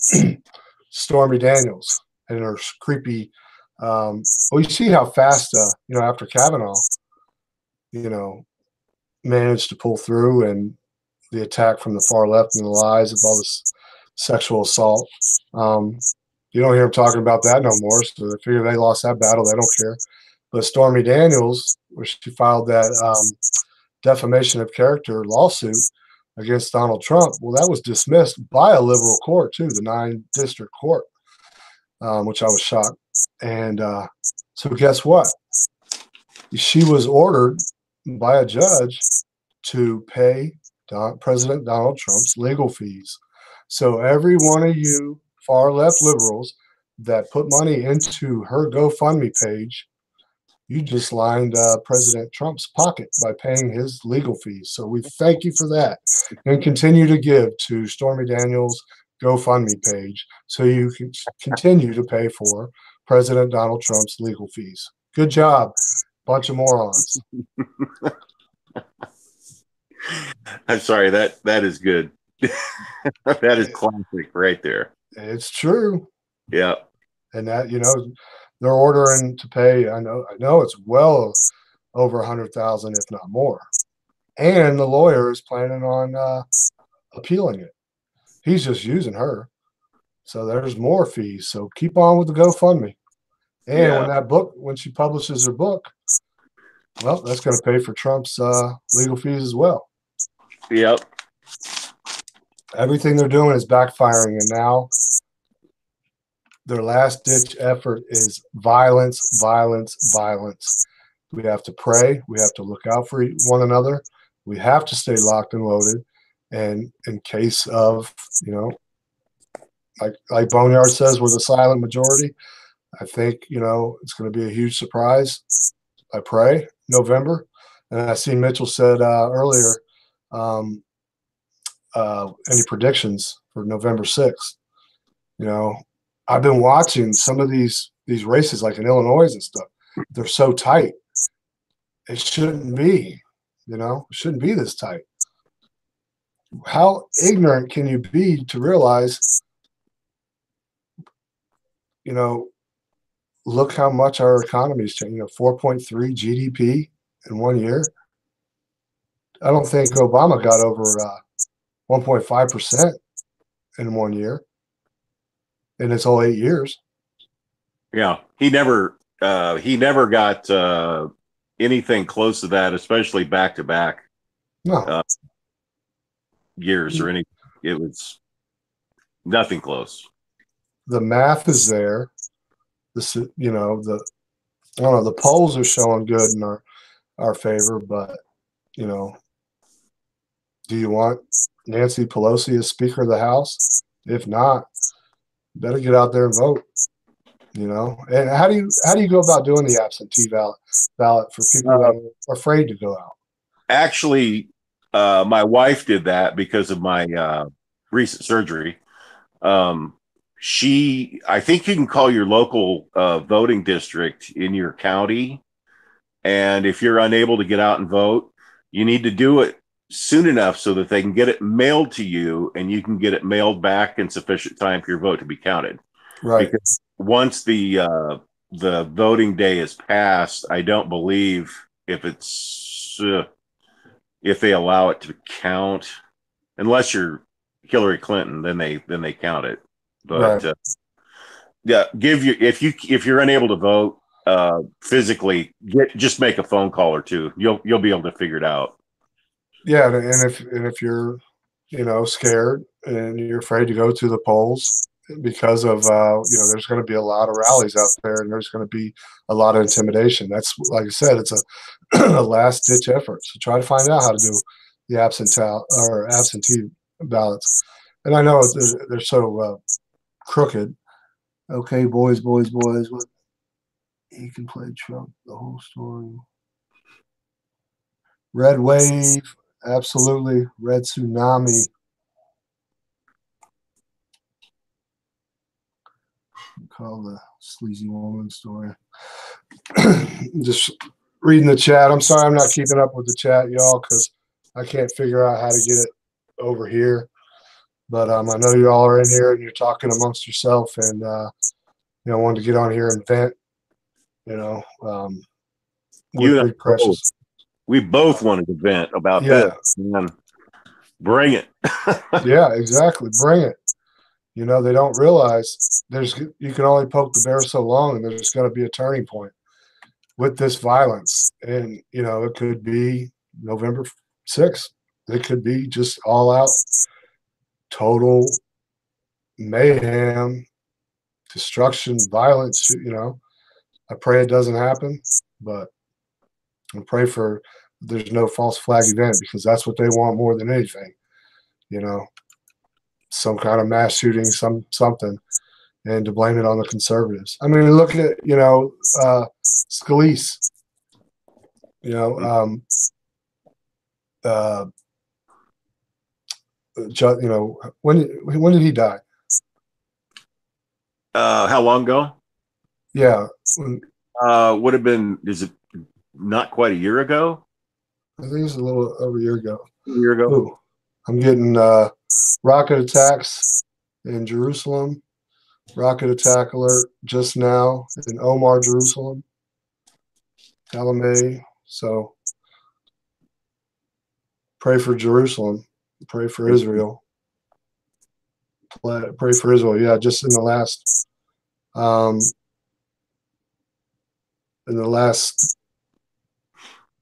Speaker 1: Stormy Daniels and her creepy. Well, you see how fast, you know, after Kavanaugh, you know, managed to pull through, and the attack from the far left and the lies of all this sexual assault. Um, you don't hear them talking about that no more. So they figure they lost that battle. They don't care. But Stormy Daniels, where she filed that defamation of character lawsuit against Donald Trump, well, that was dismissed by a liberal court too, the 9 district court, which I was shocked. And so guess what? She was ordered by a judge to pay President Donald Trump's legal fees. So every one of you far left liberals that put money into her GoFundMe page, you just lined President Trump's pocket by paying his legal fees. So we thank you for that, and continue to give to Stormy Daniels' GoFundMe page so you can continue to pay for President Donald Trump's legal fees. Good job, bunch of morons.
Speaker 2: I'm sorry. That is good. That is classic right there.
Speaker 1: It's true.
Speaker 2: Yeah.
Speaker 1: And that, you know, they're ordering to pay. I know it's well over 100,000, if not more. And the lawyer is planning on appealing it. He's just using her. So there's more fees. So keep on with the GoFundMe. And
Speaker 2: Yeah.
Speaker 1: when she publishes her book, well, that's going to pay for Trump's legal fees as well.
Speaker 2: Yep.
Speaker 1: Everything they're doing is backfiring, and now their last ditch effort is violence, violence, violence. We have to pray. We have to look out for one another. We have to stay locked and loaded. And in case of, you know, like Boneyard says, we're the silent majority. I think, you know, it's going to be a huge surprise. I pray November. And I see Mitchell said earlier, any predictions for November 6th? You know, I've been watching some of these races, like in Illinois and stuff. They're so tight. It shouldn't be, you know, it shouldn't be this tight. How ignorant can you be to realize, you know, look how much our economy is changing, you know, 4.3 GDP in 1 year. I don't think Obama got over 1.5% in 1 year in his whole 8 years.
Speaker 2: Yeah, he never got anything close to that, especially back to back
Speaker 1: No,
Speaker 2: years or any. It was nothing close.
Speaker 1: the math is there. This, you know, I don't know, the polls are showing good in our favor, but you know, do you want Nancy Pelosi as Speaker of the House? If not, you better get out there and vote. You know, and how do you go about doing the absentee ballot for people that are afraid to go out?
Speaker 2: Actually, my wife did that because of my recent surgery. I think you can call your local voting district in your county, and if you're unable to get out and vote, you need to do it soon enough so that they can get it mailed to you, and you can get it mailed back in sufficient time for your vote to be counted.
Speaker 1: Right.
Speaker 2: Because once the voting day is passed, I don't believe if they allow it to count, unless you're Hillary Clinton, then they count it. But
Speaker 1: Right.
Speaker 2: yeah, if you're unable to vote physically, just make a phone call or two. You'll be able to figure it out.
Speaker 1: Yeah, and if you're, you know, scared and you're afraid to go to the polls because of you know, there's going to be a lot of rallies out there and there's going to be a lot of intimidation. That's, like I said, it's a last ditch effort. So try to find out how to do the absentee ballots. And I know they're so crooked. Okay, boys. What? He can play Trump. The whole story. Red wave, absolutely. Red tsunami. Call the sleazy woman story. Just reading the chat. I'm sorry I'm not keeping up with the chat, y'all, because I can't figure out how to get it over here. But I know you all are in here and you're talking amongst yourself, and you know, wanted to get on here and vent. You know, with Precious.
Speaker 2: We both wanted to vent about this. Man, bring it.
Speaker 1: Yeah, exactly. Bring it. You know, they don't realize you can only poke the bear so long, and there's going to be a turning point with this violence. And, you know, it could be November 6th. It could be just all out total mayhem, destruction, violence. You know, I pray it doesn't happen, but I pray for there's no false flag event, because that's what they want more than anything. You know, some kind of mass shooting, something, and to blame it on the conservatives. I mean, look at, you know, Scalise. You know, you know, when did he die?
Speaker 2: How long ago?
Speaker 1: Yeah,
Speaker 2: would have been. Is it not quite a year ago?
Speaker 1: I think it's a little over a year ago.
Speaker 2: A year ago.
Speaker 1: Ooh, I'm getting rocket attacks in Jerusalem. Rocket attack alert just now in Omar, Jerusalem. Calumet. So pray for Jerusalem. Pray for Israel. Pray for Israel. Yeah, just in the last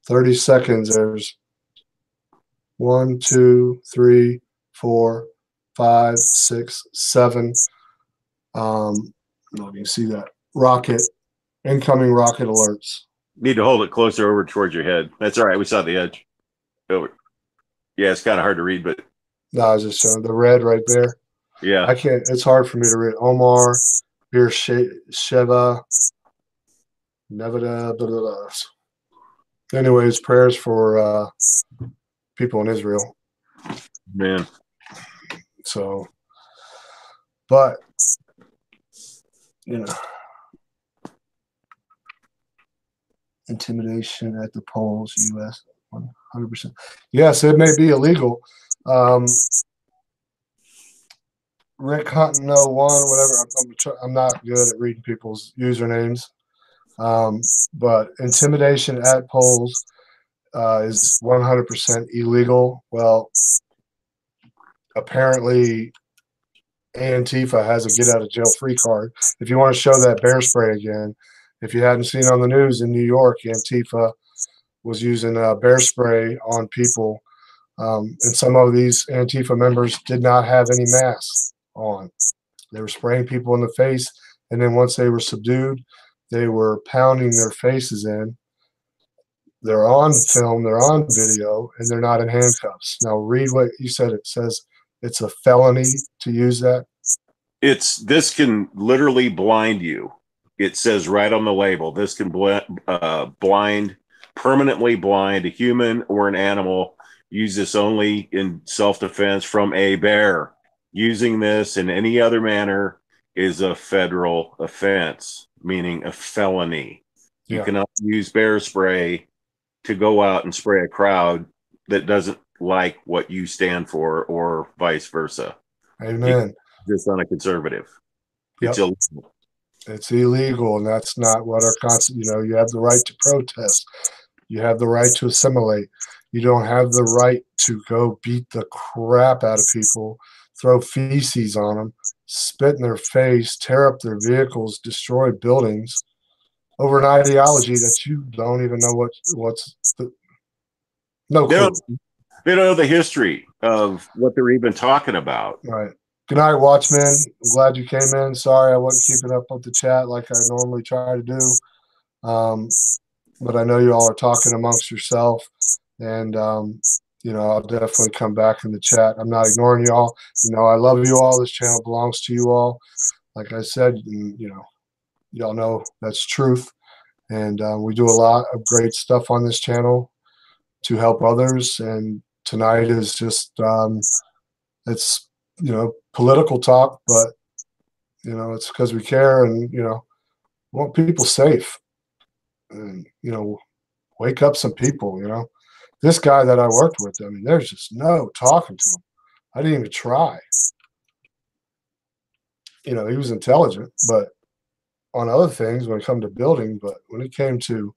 Speaker 1: 30 seconds, there's 1, 2, 3, 4, 5, 6, 7. I don't know if you can see that. Incoming rocket alerts.
Speaker 2: Need to hold it closer over towards your head. That's all right. We saw the edge. Over. Yeah, it's kind of hard to read, but
Speaker 1: no, I was just showing the red right there.
Speaker 2: Yeah,
Speaker 1: I can't. It's hard for me to read. Omar, Beersheba, Nevada. Blah, blah, blah. Anyways, prayers for people in Israel.
Speaker 2: Man.
Speaker 1: So, but you know, intimidation at the polls, U.S. 100%. Yes, it may be illegal. Rick Hunton 01, whatever. I'm not good at reading people's usernames, but intimidation at polls. is 100% illegal. Well, apparently Antifa has a get out of jail free card. If you want to show that bear spray again, if you hadn't seen on the news in New York, Antifa was using bear spray on people. And some of these Antifa members did not have any masks on. They were spraying people in the face. And then once they were subdued, they were pounding their faces in. They're on film, they're on video, and they're not in handcuffs. Now, read what you said. It says it's a felony to use that.
Speaker 2: This can literally blind you. It says right on the label, this can permanently blind a human or an animal. Use this only in self-defense from a bear. Using this in any other manner is a federal offense, meaning a felony. You cannot use bear spray to go out and spray a crowd that doesn't like what you stand for, or vice versa.
Speaker 1: Amen.
Speaker 2: Just on a conservative. It's illegal.
Speaker 1: It's illegal, and that's not what our constitution. You have the right to protest. You have the right to assimilate. You don't have the right to go beat the crap out of people, throw feces on them, spit in their face, tear up their vehicles, destroy buildings over an ideology that you don't even know what's the, no clue.
Speaker 2: They don't know the history of what they're even talking about.
Speaker 1: Right. Good night, Watchmen. I'm glad you came in. Sorry I wasn't keeping up with the chat like I normally try to do. But I know you all are talking amongst yourself. And, I'll definitely come back in the chat. I'm not ignoring you all. I love you all. This channel belongs to you all. Like I said, y'all know that's truth. And we do a lot of great stuff on this channel to help others. And tonight is just, it's, political talk, but, it's because we care and, want people safe. And, wake up some people, This guy that I worked with, there's just no talking to him. I didn't even try. He was intelligent, but on other things when it came to building, but when it came to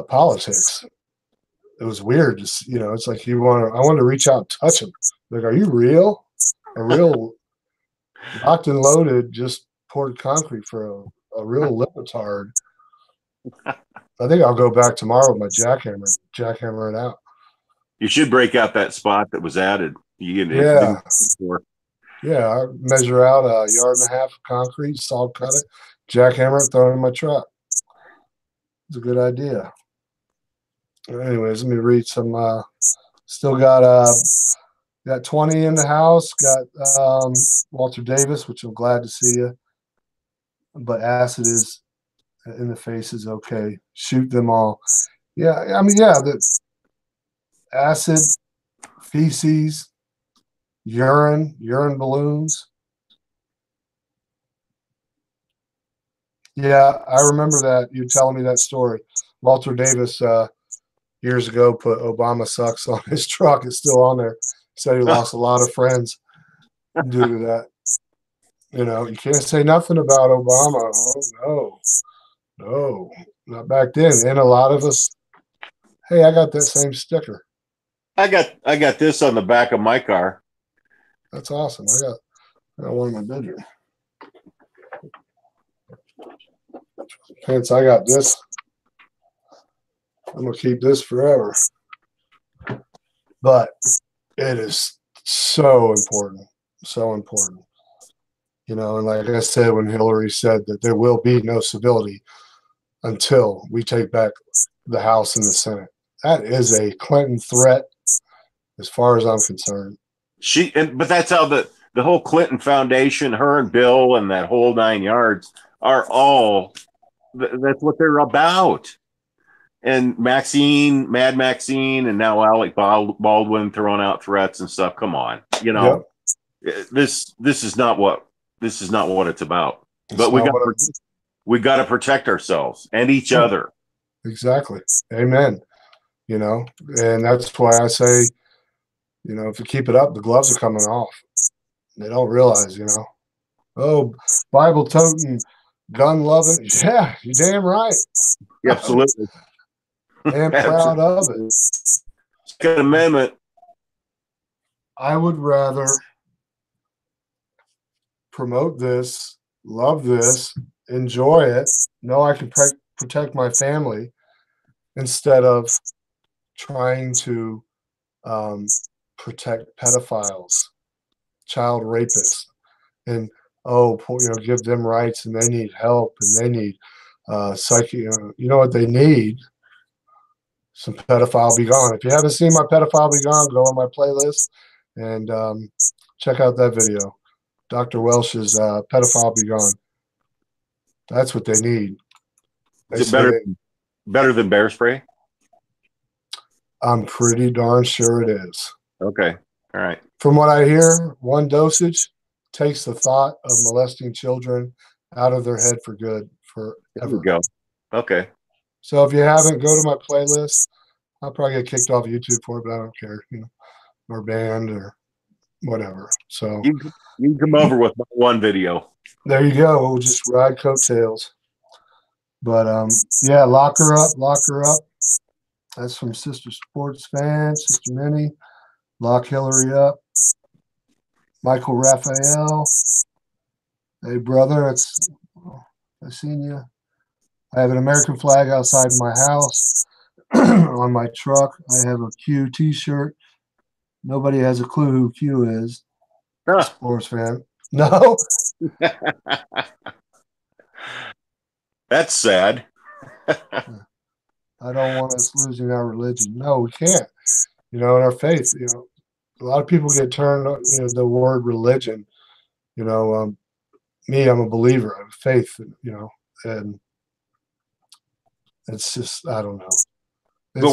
Speaker 1: politics, it was weird. Just, it's like I wanted to reach out and touch him. Like, are you real? A real locked and loaded, just poured concrete for a real libtard. I think I'll go back tomorrow with my jackhammer it out.
Speaker 2: You should break out that spot that was added.
Speaker 1: Yeah, I measure out a yard and a half of concrete, salt cut it, jackhammer it, throw it in my truck. It's a good idea. Anyways, let me read some. Still got 20 in the house. Got Walter Davis, which I'm glad to see you. But acid is in the face is okay. Shoot them all. Yeah, the acid, feces, urine balloons. Yeah, I remember that. You telling me that story. Walter Davis years ago put Obama sucks on his truck. It's still on there. Said he lost a lot of friends due to that. You can't say nothing about Obama. Oh, no, not back then. And a lot of us, hey, I got that same sticker.
Speaker 2: I got this on the back of my car.
Speaker 1: That's awesome. I got one in my bedroom. Hence, I got this. I'm gonna keep this forever. But it is so important, so important. And like I said, when Hillary said that there will be no civility until we take back the House and the Senate, that is a Clinton threat, as far as I'm concerned.
Speaker 2: But that's how the whole Clinton Foundation, her and Bill, and that whole 9 yards are all. That's what they're about. And Mad Maxine, and now Alec Baldwin throwing out threats and stuff. Come on, This is not what it's about. But we got to protect ourselves and each other.
Speaker 1: Exactly. Amen. And that's why I say, if you keep it up, the gloves are coming off. They don't realize, oh, Bible toting, gun loving. Yeah, you're damn right.
Speaker 2: Absolutely.
Speaker 1: and proud of it.
Speaker 2: Second Amendment.
Speaker 1: I would rather promote this, love this, enjoy it, know I can protect my family instead of trying to protect pedophiles, child rapists, and give them rights, and they need help, and they need you know what they need? Some Pedophile Be Gone. If you haven't seen my Pedophile Be Gone, go on my playlist and check out that video. Dr. Welsh's Pedophile Be Gone. That's what they need.
Speaker 2: Is it better than bear spray?
Speaker 1: I'm pretty darn sure it is.
Speaker 2: Okay. All right.
Speaker 1: From what I hear, one dosage takes the thought of molesting children out of their head for good, forever.
Speaker 2: There we go. Okay.
Speaker 1: So if you haven't, go to my playlist. I'll probably get kicked off YouTube for it, but I don't care, or banned or whatever. So
Speaker 2: you can come over with one video.
Speaker 1: There you go. We'll just ride coattails. But yeah, lock her up, lock her up. That's from Sister Sports Fan, Sister Minnie. Lock Hillary up. Michael Raphael. Hey brother, I seen you. I have an American flag outside my house. On my truck, I have a Q t-shirt. Nobody has a clue who Q is. Sports Fan. No.
Speaker 2: That's sad.
Speaker 1: I don't want us losing our religion. No, we can't. And our faith. A lot of people get turned. The word religion. Me, I'm a believer. I have faith. And it's just, I don't know.
Speaker 2: But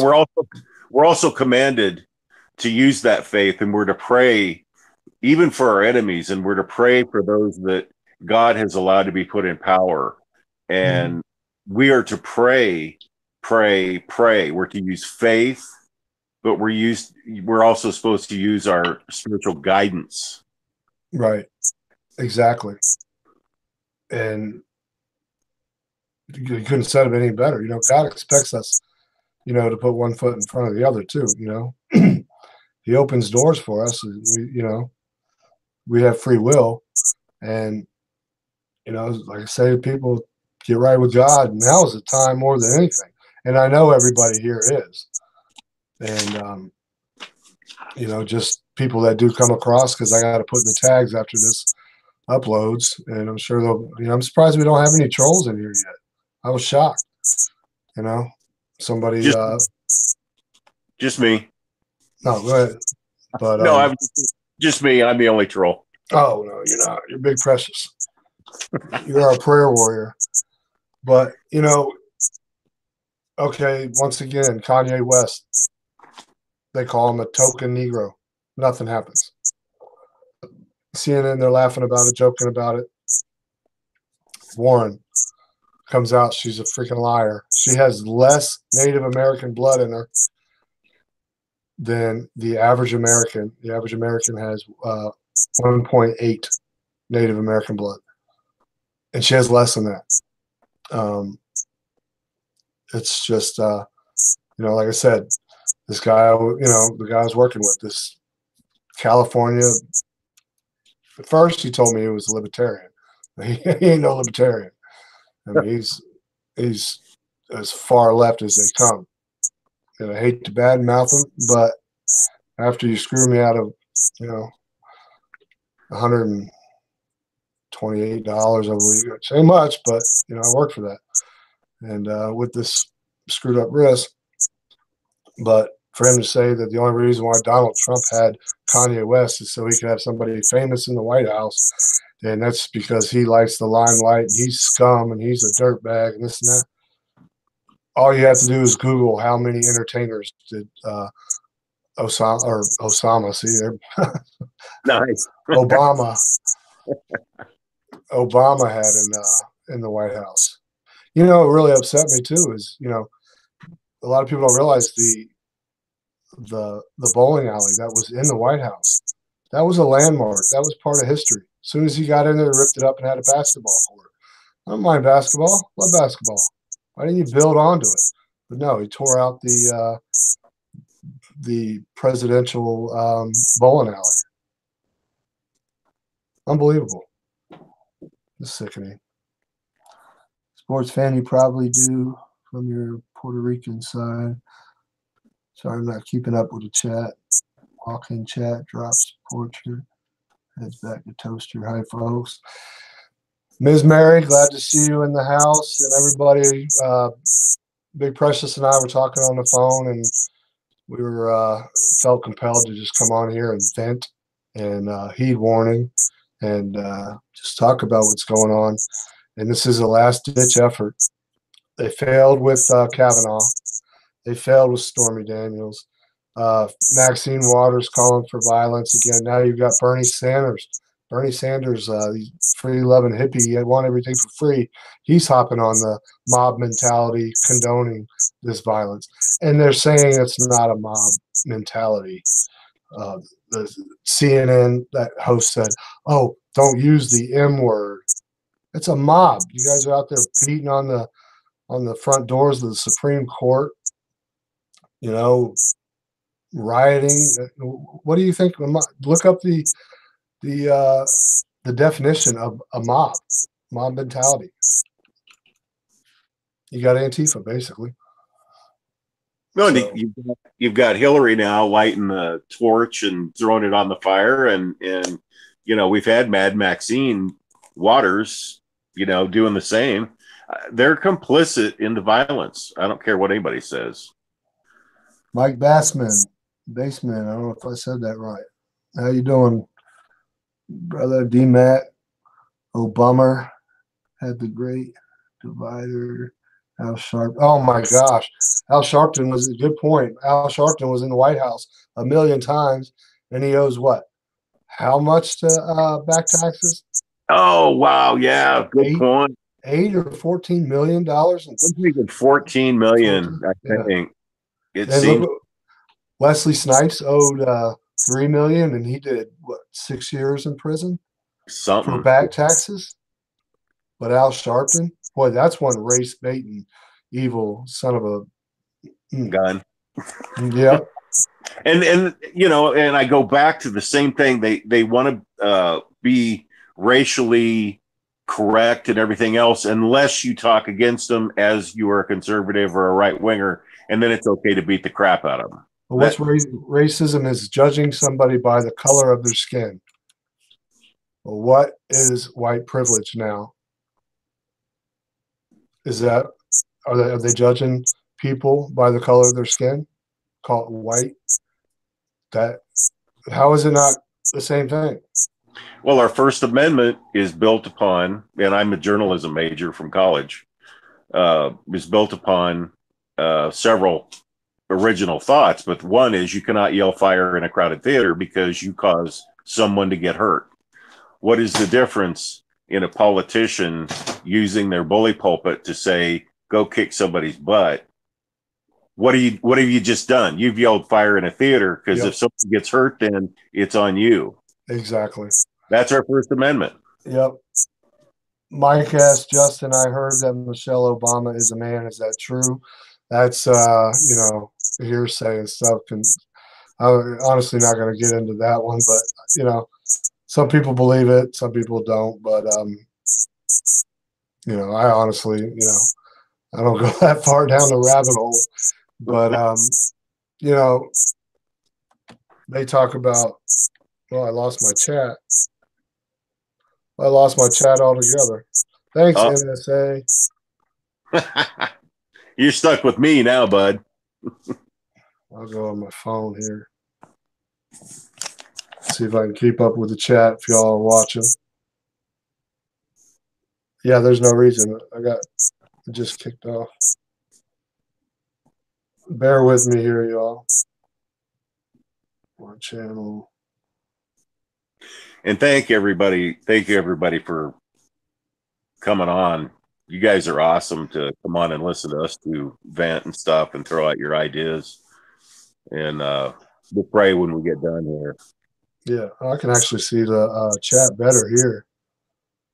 Speaker 2: we're also commanded to use that faith, and we're to pray even for our enemies, and we're to pray for those that God has allowed to be put in power. And we are to pray. We're to use faith, but we're also supposed to use our spiritual guidance.
Speaker 1: Right. Exactly. And you couldn't have said it any better. God expects us, to put one foot in front of the other too. He opens doors for us. We have free will, and like I say to people, get right with God. Now is the time more than anything. And I know everybody here is. And, just people that do come across, because I got to put the tags after this uploads. And I'm sure I'm surprised we don't have any trolls in here yet. I was shocked. Somebody.
Speaker 2: Just me.
Speaker 1: No, go ahead. But,
Speaker 2: no, I'm just me. I'm the only troll.
Speaker 1: Oh, no, you're not. You're Big Precious. You're our prayer warrior. But, okay, once again, Kanye West, they call him a token Negro. Nothing happens. CNN, they're laughing about it, joking about it. Warren comes out, she's a freaking liar. She has less Native American blood in her than the average American. The average American has 1.8 Native American blood. And she has less than that. It's just, like I said, this guy, the guy I was working with, this California, at first he told me he was a libertarian. He ain't no libertarian. I mean, he's as far left as they come. And I hate to badmouth him, but after you screw me out of, $128, I believe, which ain't much, but I worked for that. And with this screwed up wrist, but for him to say that the only reason why Donald Trump had Kanye West is so he could have somebody famous in the White House, and that's because he likes the limelight and he's scum and he's a dirtbag and this and that. All you have to do is Google how many entertainers did Osama, see there,
Speaker 2: nice.
Speaker 1: Obama had in the White House. What really upset me too is, a lot of people don't realize the bowling alley that was in the White House. That was a landmark. That was part of history. As soon as he got in there, they ripped it up and had a basketball court. I don't mind basketball. Love basketball. Why didn't you build onto it? But no, he tore out the presidential bowling alley. Unbelievable. It's sickening. Sports fan, you probably do from your Puerto Rican side. Sorry, I'm not keeping up with the chat. Walk-in chat, drops portrait, heads back to toaster. Hi, folks. Ms. Mary, glad to see you in the house. And everybody, Big Precious and I were talking on the phone, and we were felt compelled to just come on here and vent and heed warning and just talk about what's going on. And this is a last-ditch effort. They failed with Kavanaugh. They failed with Stormy Daniels. Maxine Waters calling for violence again. Now you've got Bernie Sanders. Bernie Sanders, free-loving hippie, he want everything for free. He's hopping on the mob mentality, condoning this violence. And they're saying it's not a mob mentality. The CNN, that host said, oh, don't use the M word. It's a mob. You guys are out there beating on the front doors of the Supreme Court, rioting. What do you think? Look up the definition of a mob mentality. You got Antifa, basically.
Speaker 2: No, so. You've got Hillary now lighting the torch and throwing it on the fire, and we've had Mad Maxine Waters, doing the same. They're complicit in the violence. I don't care what anybody says.
Speaker 1: Mike Bassman, I don't know if I said that right. How you doing, brother? D-Matt, Obama had the great divider. Al Sharpton. Oh my gosh. Al Sharpton was a good point. Al Sharpton was in the White House a million times, and he owes what? How much to back taxes?
Speaker 2: Oh, wow. Yeah. Good point.
Speaker 1: $8 or $14 million.
Speaker 2: I'm thinking 14 million, I think. It seems.
Speaker 1: Wesley Snipes owed $3 million, and he did what, 6 years in prison?
Speaker 2: Something.
Speaker 1: For back taxes? But Al Sharpton, boy, that's one race baiting, evil son of a
Speaker 2: gun.
Speaker 1: Yeah.
Speaker 2: And and I go back to the same thing. They want to be racially correct and everything else, unless you talk against them as you are a conservative or a right winger, and then it's okay to beat the crap out of them.
Speaker 1: Well, what's racism is judging somebody by the color of their skin. Well, what is white privilege now? Is that are they judging people by the color of their skin? Call it white? How is it not the same thing?
Speaker 2: Well, our First Amendment is built upon, and I'm a journalism major from college, is built upon several original thoughts, but one is you cannot yell fire in a crowded theater because you cause someone to get hurt. What is the difference in a politician using their bully pulpit to say, go kick somebody's butt? What have you just done? You've yelled fire in a theater, because if someone gets hurt, then it's on you.
Speaker 1: Exactly.
Speaker 2: That's our First Amendment.
Speaker 1: Yep. Mike asked Justin, I heard that Michelle Obama is a man. Is that true? That's hearsay and stuff. And I'm honestly not going to get into that one, but some people believe it, some people don't. But I honestly, I don't go that far down the rabbit hole. But they talk about. Well, I lost my chat. I lost my chat altogether. Thanks, NSA.
Speaker 2: You're stuck with me now, bud.
Speaker 1: I'll go on my phone here. See if I can keep up with the chat if y'all are watching. Yeah, there's no reason. It just kicked off. Bear with me here, y'all. My channel.
Speaker 2: And thank you, everybody for coming on. You guys are awesome to come on and listen to us to vent and stuff and throw out your ideas. And we'll pray when we get done here.
Speaker 1: Yeah, I can actually see the chat better here.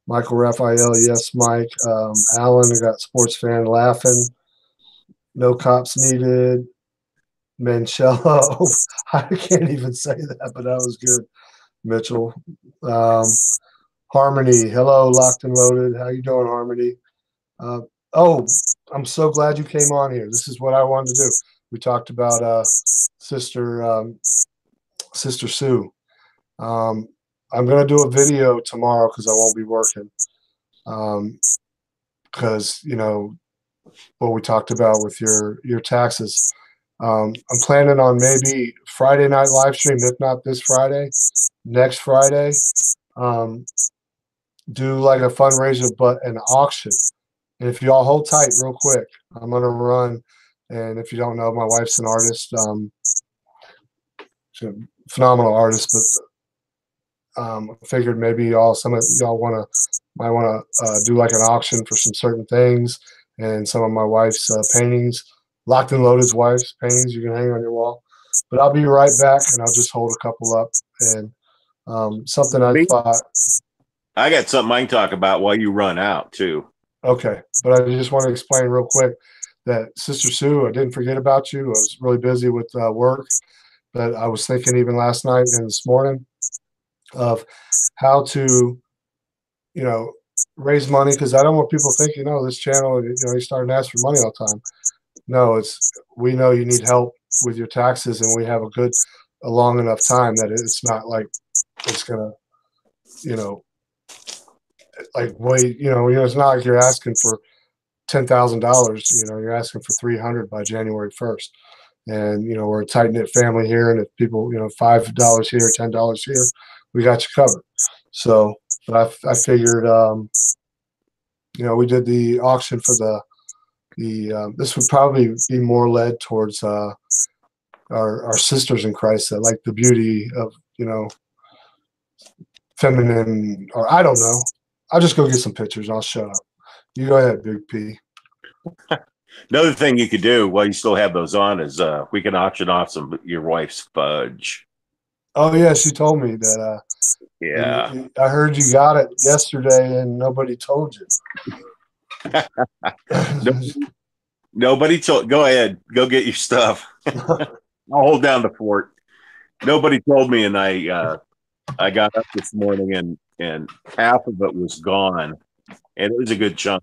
Speaker 1: Michael Raphael, yes, Mike. Alan, I got sports fan laughing. No cops needed. Mancello. I can't even say that, but that was good. Mitchell. Harmony. Hello, locked and loaded. How you doing, Harmony? Uh, oh, I'm so glad you came on here. This is what I wanted to do. We talked about Sister Sue. I'm gonna do a video tomorrow because I won't be working. Because you know what we talked about with your taxes. I'm planning on maybe Friday night live stream, if not this Friday, next Friday. Do like a fundraiser, but an auction. And if you all hold tight real quick, I'm gonna run. And if you don't know, my wife's an artist, she's a phenomenal artist. But I figured maybe some of y'all might want to do like an auction for some certain things, and some of my wife's paintings, Locked and Loaded's wife's paintings, you can hang on your wall. But I'll be right back, and I'll just hold a couple up. And something I thought.
Speaker 2: I got something I can talk about while you run out too.
Speaker 1: Okay, but I just want to explain real quick that Sister Sue, I didn't forget about you. I was really busy with work, but I was thinking even last night and this morning of how to, raise money, because I don't want people thinking, oh, this channel, you're starting to ask for money all the time. No, we know you need help with your taxes, and we have a long enough time that it's not like it's gonna, like wait, it's not like you're asking for $10,000. You're asking for 300 by January 1st. And we're a tight knit family here, and if people, $5 here, $10 here, we got you covered. So, but I figured, we did the auction for the this would probably be more led towards our sisters in Christ that like the beauty of feminine, or I don't know. I'll just go get some pictures. I'll shut up. You go ahead, Big P.
Speaker 2: Another thing you could do while you still have those on is we can auction off some your wife's fudge.
Speaker 1: Oh yeah, she told me that.
Speaker 2: Yeah,
Speaker 1: I heard you got it yesterday, and nobody told you.
Speaker 2: Nobody told. Go ahead, go get your stuff. I'll hold down the fort. Nobody told me, and I got up this morning and half of it was gone, and it was a good chunk.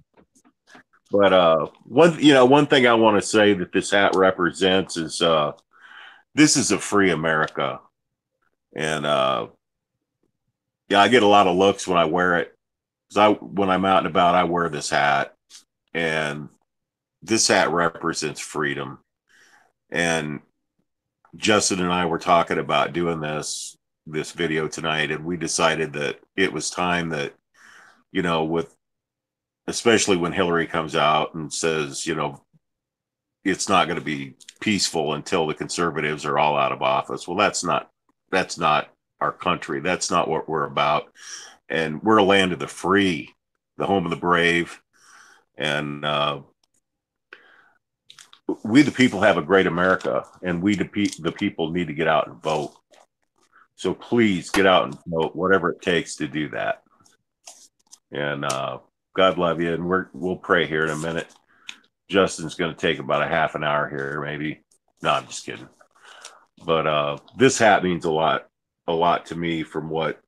Speaker 2: But one thing I want to say that this hat represents is this is a free America, and yeah, I get a lot of looks when I wear it. When I'm out and about, I wear this hat, and this hat represents freedom. And Justin and I were talking about doing this video tonight, and we decided that it was time that, with especially when Hillary comes out and says, it's not going to be peaceful until the conservatives are all out of office. Well, that's not our country. That's not what we're about. And we're a land of the free, the home of the brave. And we, the people, have a great America, and we, the people, need to get out and vote. So please get out and vote, whatever it takes to do that. And God love you. And we'll pray here in a minute. Justin's going to take about a half an hour here, maybe. No, I'm just kidding. But this hat means a lot to me from what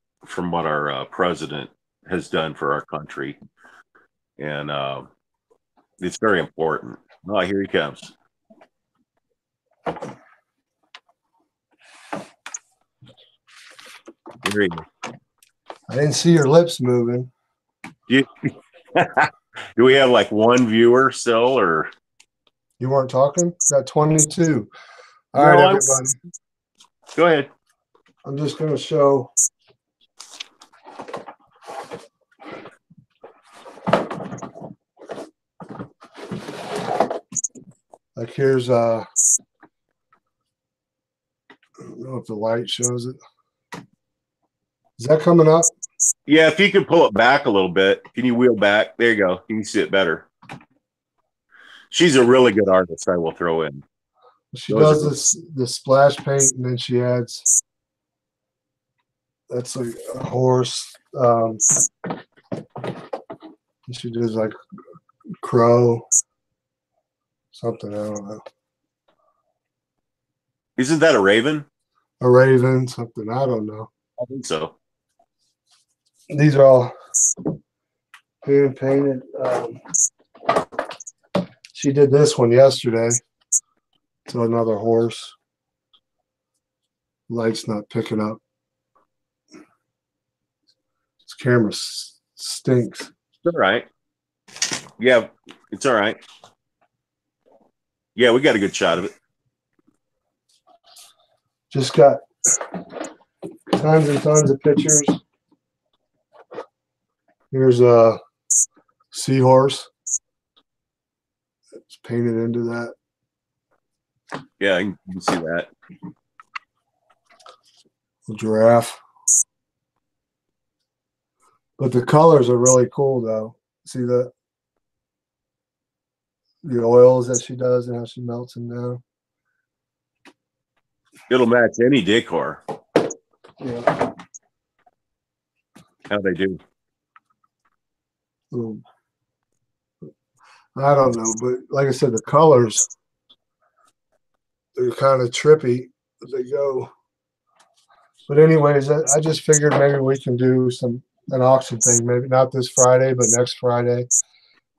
Speaker 2: our president has done for our country, and it's very important. Oh, here he comes. Here he is.
Speaker 1: I didn't see your lips moving.
Speaker 2: Do we have like one viewer still, or
Speaker 1: you weren't talking? Got 22. All right, everybody.
Speaker 2: Go ahead.
Speaker 1: I'm just going to show. Like here's I don't know if the light shows it. Is that coming up?
Speaker 2: Yeah, if you could pull it back a little bit. Can you wheel back? There you go. You can see it better. She's a really good artist, I will throw in.
Speaker 1: She does the splash paint, and then she adds, that's like a horse. She does like crow. something. I don't know.
Speaker 2: Isn't that a raven?
Speaker 1: A raven, something. I don't know.
Speaker 2: I think so.
Speaker 1: These are all hand painted. She did this one yesterday to another horse. Light's not picking up. This camera stinks.
Speaker 2: It's all right. Yeah, it's all right. Yeah, we got a good shot of it.
Speaker 1: Just got tons and tons of pictures. Here's a seahorse. It's painted into that.
Speaker 2: Yeah, you can see that.
Speaker 1: A giraffe. But the colors are really cool, though. See that? The oils that she does and how she melts them down.
Speaker 2: It'll match any decor.
Speaker 1: Yeah.
Speaker 2: How they do.
Speaker 1: I don't know, but like I said, the colors, they're kind of trippy as they go. But anyways, I just figured maybe we can do an auction thing, maybe not this Friday, but next Friday,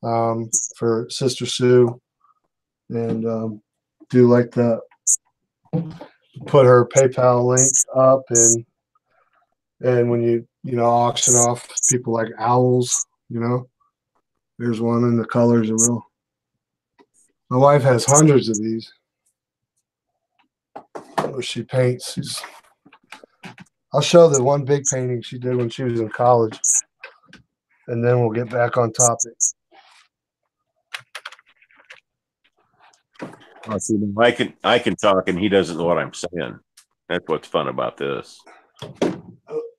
Speaker 1: for Sister Sue, and do like put her PayPal link up, and when you auction off people like owls, there's one, and the colors are real. My wife has hundreds of these where she paints. I'll show the one big painting she did when she was in college, and then we'll get back on topic.
Speaker 2: Oh, see, I can talk and he doesn't know what I'm saying. That's what's fun about this.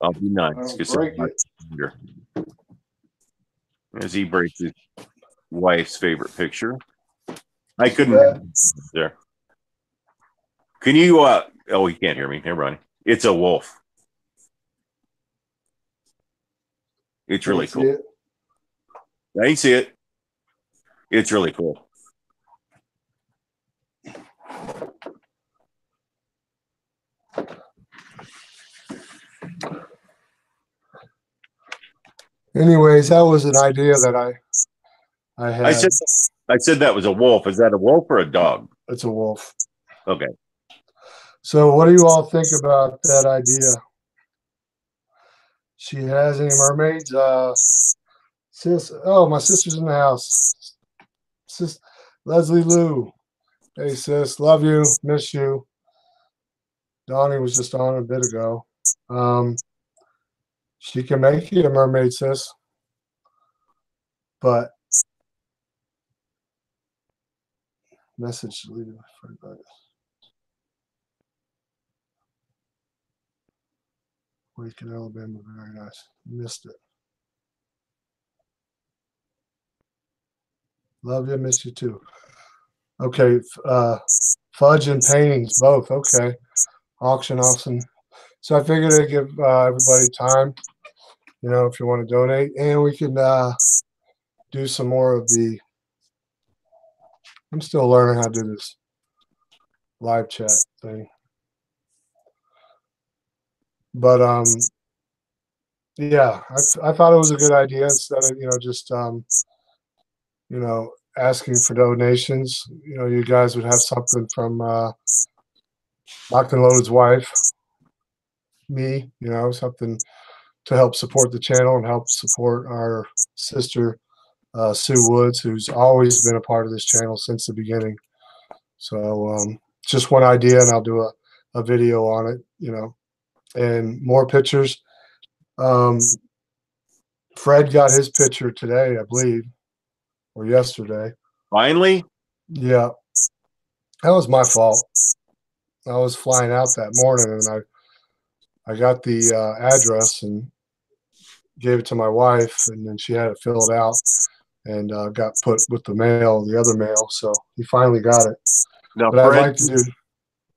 Speaker 2: I'll be nice. As he breaks his wife's favorite picture. I couldn't there. Can you oh, you can't hear me. Never mind. It's a wolf. It's really cool. I can see it. It's really cool.
Speaker 1: Anyways, that was an idea that I had.
Speaker 2: I said that was a wolf. Is that a wolf or a dog?
Speaker 1: It's a wolf.
Speaker 2: Okay.
Speaker 1: So what do you all think about that idea? She has any mermaids? Sis, oh, my sister's in the house. Sis, Leslie Lou. Hey, sis, love you, miss you. Donnie was just on a bit ago. She can make you a mermaid, sis. But message deleted for everybody. Week in Alabama, very nice. Missed it. Love you, miss you too. Okay, fudge and paintings, both. Okay, auction off some. So I figured I'd give everybody time, if you want to donate, and we can do some more of the. I'm still learning how to do this live chat thing, but yeah, I thought it was a good idea instead of just asking for donations. You guys would have something from Locked and Loaded's wife, me, something to help support the channel and help support our sister, Sue Woods, who's always been a part of this channel since the beginning. So just one idea, and I'll do a video on it, and more pictures. Fred got his picture today, I believe, or yesterday.
Speaker 2: Finally?
Speaker 1: Yeah. That was my fault. I was flying out that morning, and I got the address and gave it to my wife, and then she had it filled out and got put with the other mail. So he finally got it.
Speaker 2: Now,
Speaker 1: but
Speaker 2: Fred,
Speaker 1: I'd like to do.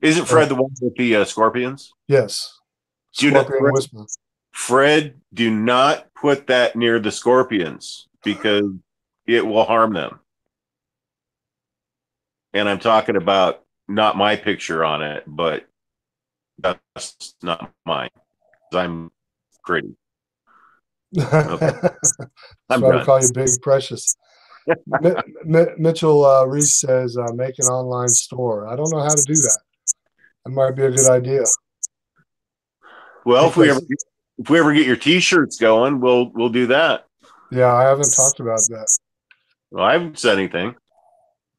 Speaker 2: Isn't Fred the one with the scorpions?
Speaker 1: Yes.
Speaker 2: Scorpion Whisper. Fred, do not put that near the scorpions because it will harm them. And I'm talking about not my picture on it, but that's not mine. I'm pretty. Okay,
Speaker 1: That's
Speaker 2: I'm
Speaker 1: why we
Speaker 2: done.
Speaker 1: call you Big Precious. Mitchell Reese says, make an online store. I don't know how to do that. That might be a good idea.
Speaker 2: Well,
Speaker 1: Because,
Speaker 2: if we ever get your T-shirts going, we'll do that.
Speaker 1: yeah, I haven't talked about that.
Speaker 2: Well, I haven't said anything.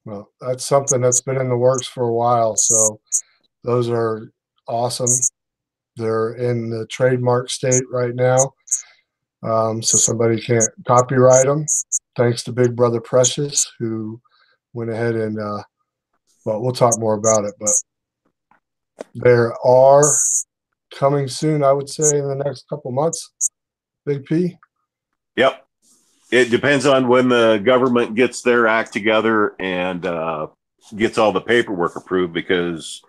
Speaker 1: Well, that's something that's been in the works for a while. So those are awesome. They're in the trademark state right now. So somebody can't copyright them. Thanks to Big Brother Precious, who went ahead and, well, we'll talk more about it, but there are coming soon, I would say, in the next couple months. Big P.
Speaker 2: Yep. It depends on when the government gets their act together and gets all the paperwork approved, because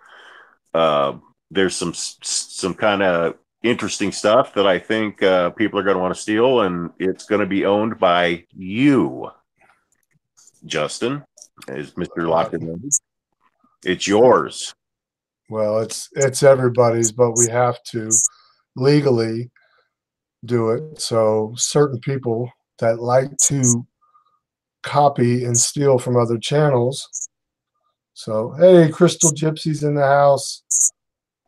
Speaker 2: there's some kind of interesting stuff that I think people are going to want to steal, and it's going to be owned by you, Justin, as Mr. Lockton. It's yours.
Speaker 1: Well, it's everybody's, but we have to legally do it. So certain people that like to copy and steal from other channels. So, hey, Crystal Gypsy's in the house.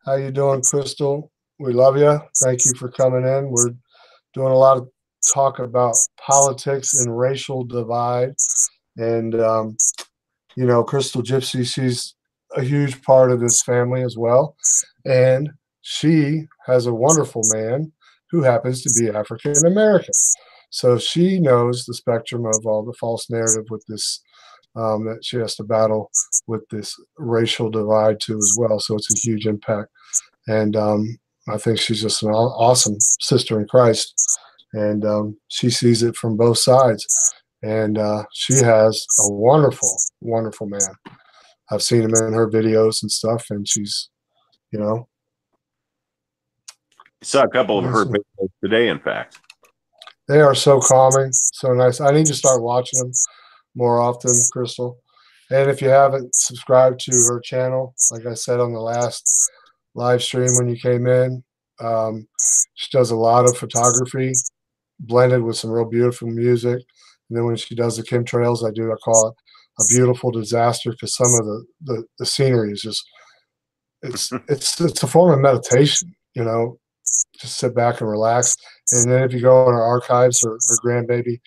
Speaker 1: How you doing, Crystal? We love you. Thank you for coming in. We're doing a lot of talk about politics and racial divide. And, you know, Crystal Gypsy, she's a huge part of this family as well. And she has a wonderful man who happens to be African American. So she knows the spectrum of all the false narrative with this, that she has to battle with this racial divide too as well. So it's a huge impact. And I think she's just an awesome sister in Christ. And she sees it from both sides. And she has a wonderful, wonderful man. I've seen him in her videos and stuff, and she's, you know.
Speaker 2: I saw a couple of her videos today, in fact.
Speaker 1: They are so calming, so nice. I need to start watching them more often, Crystal. And if you haven't subscribed to her channel, like I said on the last live stream when you came in, she does a lot of photography blended with some real beautiful music. And then when she does the chemtrails, I call it a beautiful disaster, because some of the scenery is just, it's a form of meditation, you know. Just sit back and relax. And then if you go in our archives or grandbaby,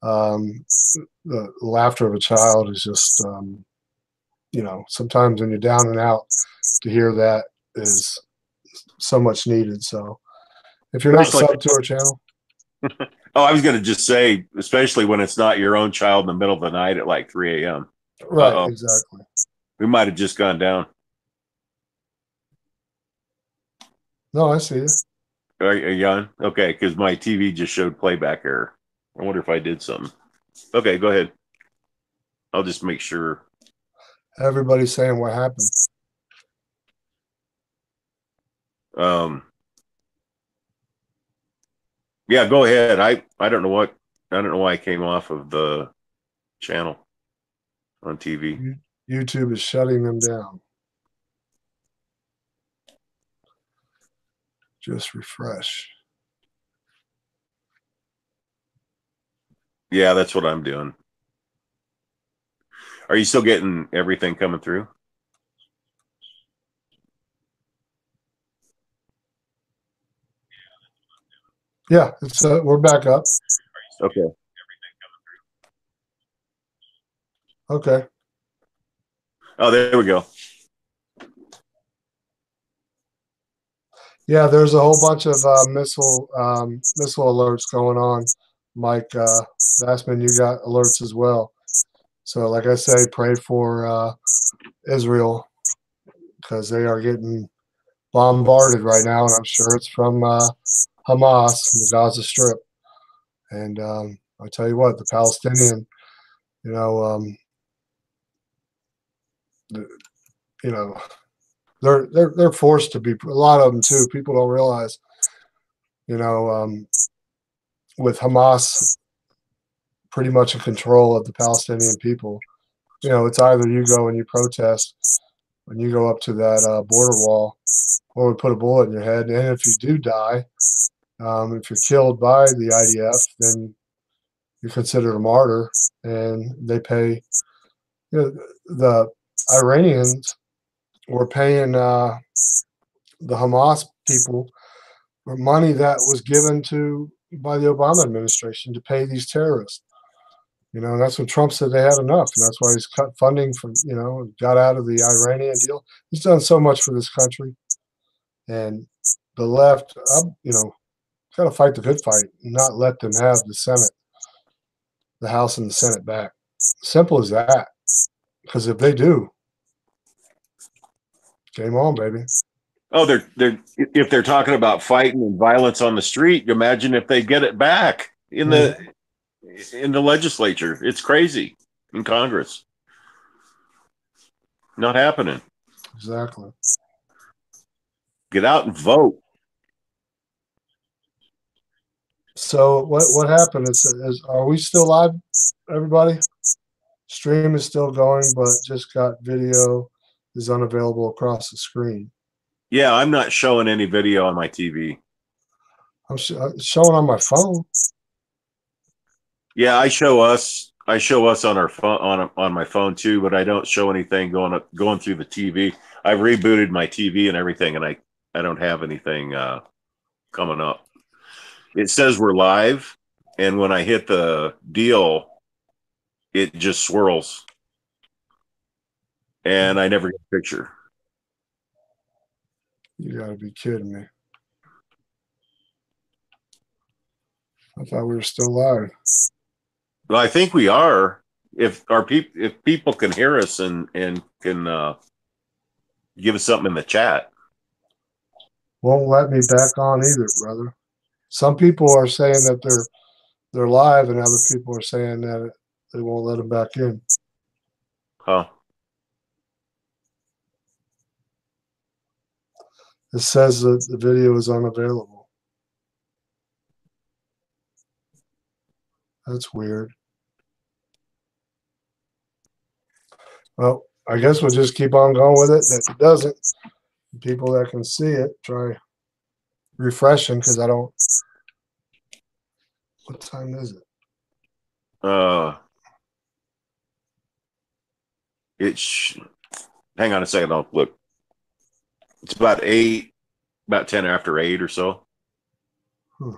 Speaker 1: the laughter of a child is just, you know, sometimes when you're down and out, to hear that is so much needed. So if you're not subbed to our channel.
Speaker 2: Oh, I was going to just say, especially when it's not your own child in the middle of the night at like 3 a.m.
Speaker 1: Right, exactly.
Speaker 2: We might have just gone down.
Speaker 1: No, I see you.
Speaker 2: Are you on? Okay, because my TV just showed playback error. I wonder if I did something. Okay, go ahead. I'll just make sure.
Speaker 1: Everybody's saying what happened.
Speaker 2: Yeah, go ahead. I don't know why I came off of the channel on TV.
Speaker 1: YouTube is shutting them down. Just refresh.
Speaker 2: Yeah, that's what I'm doing. Are you still getting everything coming through?
Speaker 1: Yeah, it's we're back up.
Speaker 2: Okay.
Speaker 1: Okay.
Speaker 2: Oh, there we go.
Speaker 1: Yeah, there's a whole bunch of missile alerts going on. Mike Bassman, you got alerts as well. So, like I say, pray for Israel, because they are getting bombarded right now, and I'm sure it's from Hamas, the Gaza Strip. And I tell you what, the Palestinian, you know, you know, they're forced to be. A lot of them too. People don't realize, you know, with Hamas pretty much in control of the Palestinian people, you know, it's either you go and you protest when you go up to that border wall, or we put a bullet in your head. And if you do die, if you're killed by the IDF, then you're considered a martyr, and they pay. You know, the Iranians were paying the Hamas people money that was given to by the Obama administration to pay these terrorists. You know, and that's when Trump said they had enough, and that's why he's cut funding from, you know, got out of the Iranian deal. He's done so much for this country, and the left, you know, got to fight the good fight, and not let them have the Senate, the House, and the Senate back. Simple as that. Because if they do, game on, baby.
Speaker 2: Oh, they're if they're talking about fighting and violence on the street, imagine if they get it back in the legislature. It's crazy in Congress. Not happening.
Speaker 1: Exactly.
Speaker 2: Get out and vote.
Speaker 1: So what happened is are we still live, everybody? Stream is still going, but just got video is unavailable across the screen.
Speaker 2: Yeah, I'm not showing any video on my TV.
Speaker 1: I'm showing on my phone.
Speaker 2: Yeah, I show us on our phone on my phone too, but I don't show anything going through the TV. I've rebooted my TV and everything, and I don't have anything coming up. It says we're live, and when I hit the deal, it just swirls, and I never get a picture.
Speaker 1: You gotta be kidding me. I thought we were still live.
Speaker 2: Well, I think we are. If people can hear us and can give us something in the chat.
Speaker 1: Won't let me back on either, brother. Some people are saying that they're live, and other people are saying that they won't let them back in.
Speaker 2: Huh.
Speaker 1: It says that the video is unavailable. That's weird. Well, I guess we'll just keep on going with it. If it doesn't, people that can see it, try refreshing, because I don't. What time is it?
Speaker 2: Hang on a second. I'll look. It's about 10 after 8 or so.
Speaker 1: Maybe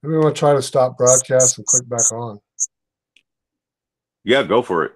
Speaker 1: we want to try to stop broadcast and click back on.
Speaker 2: Yeah, go for it.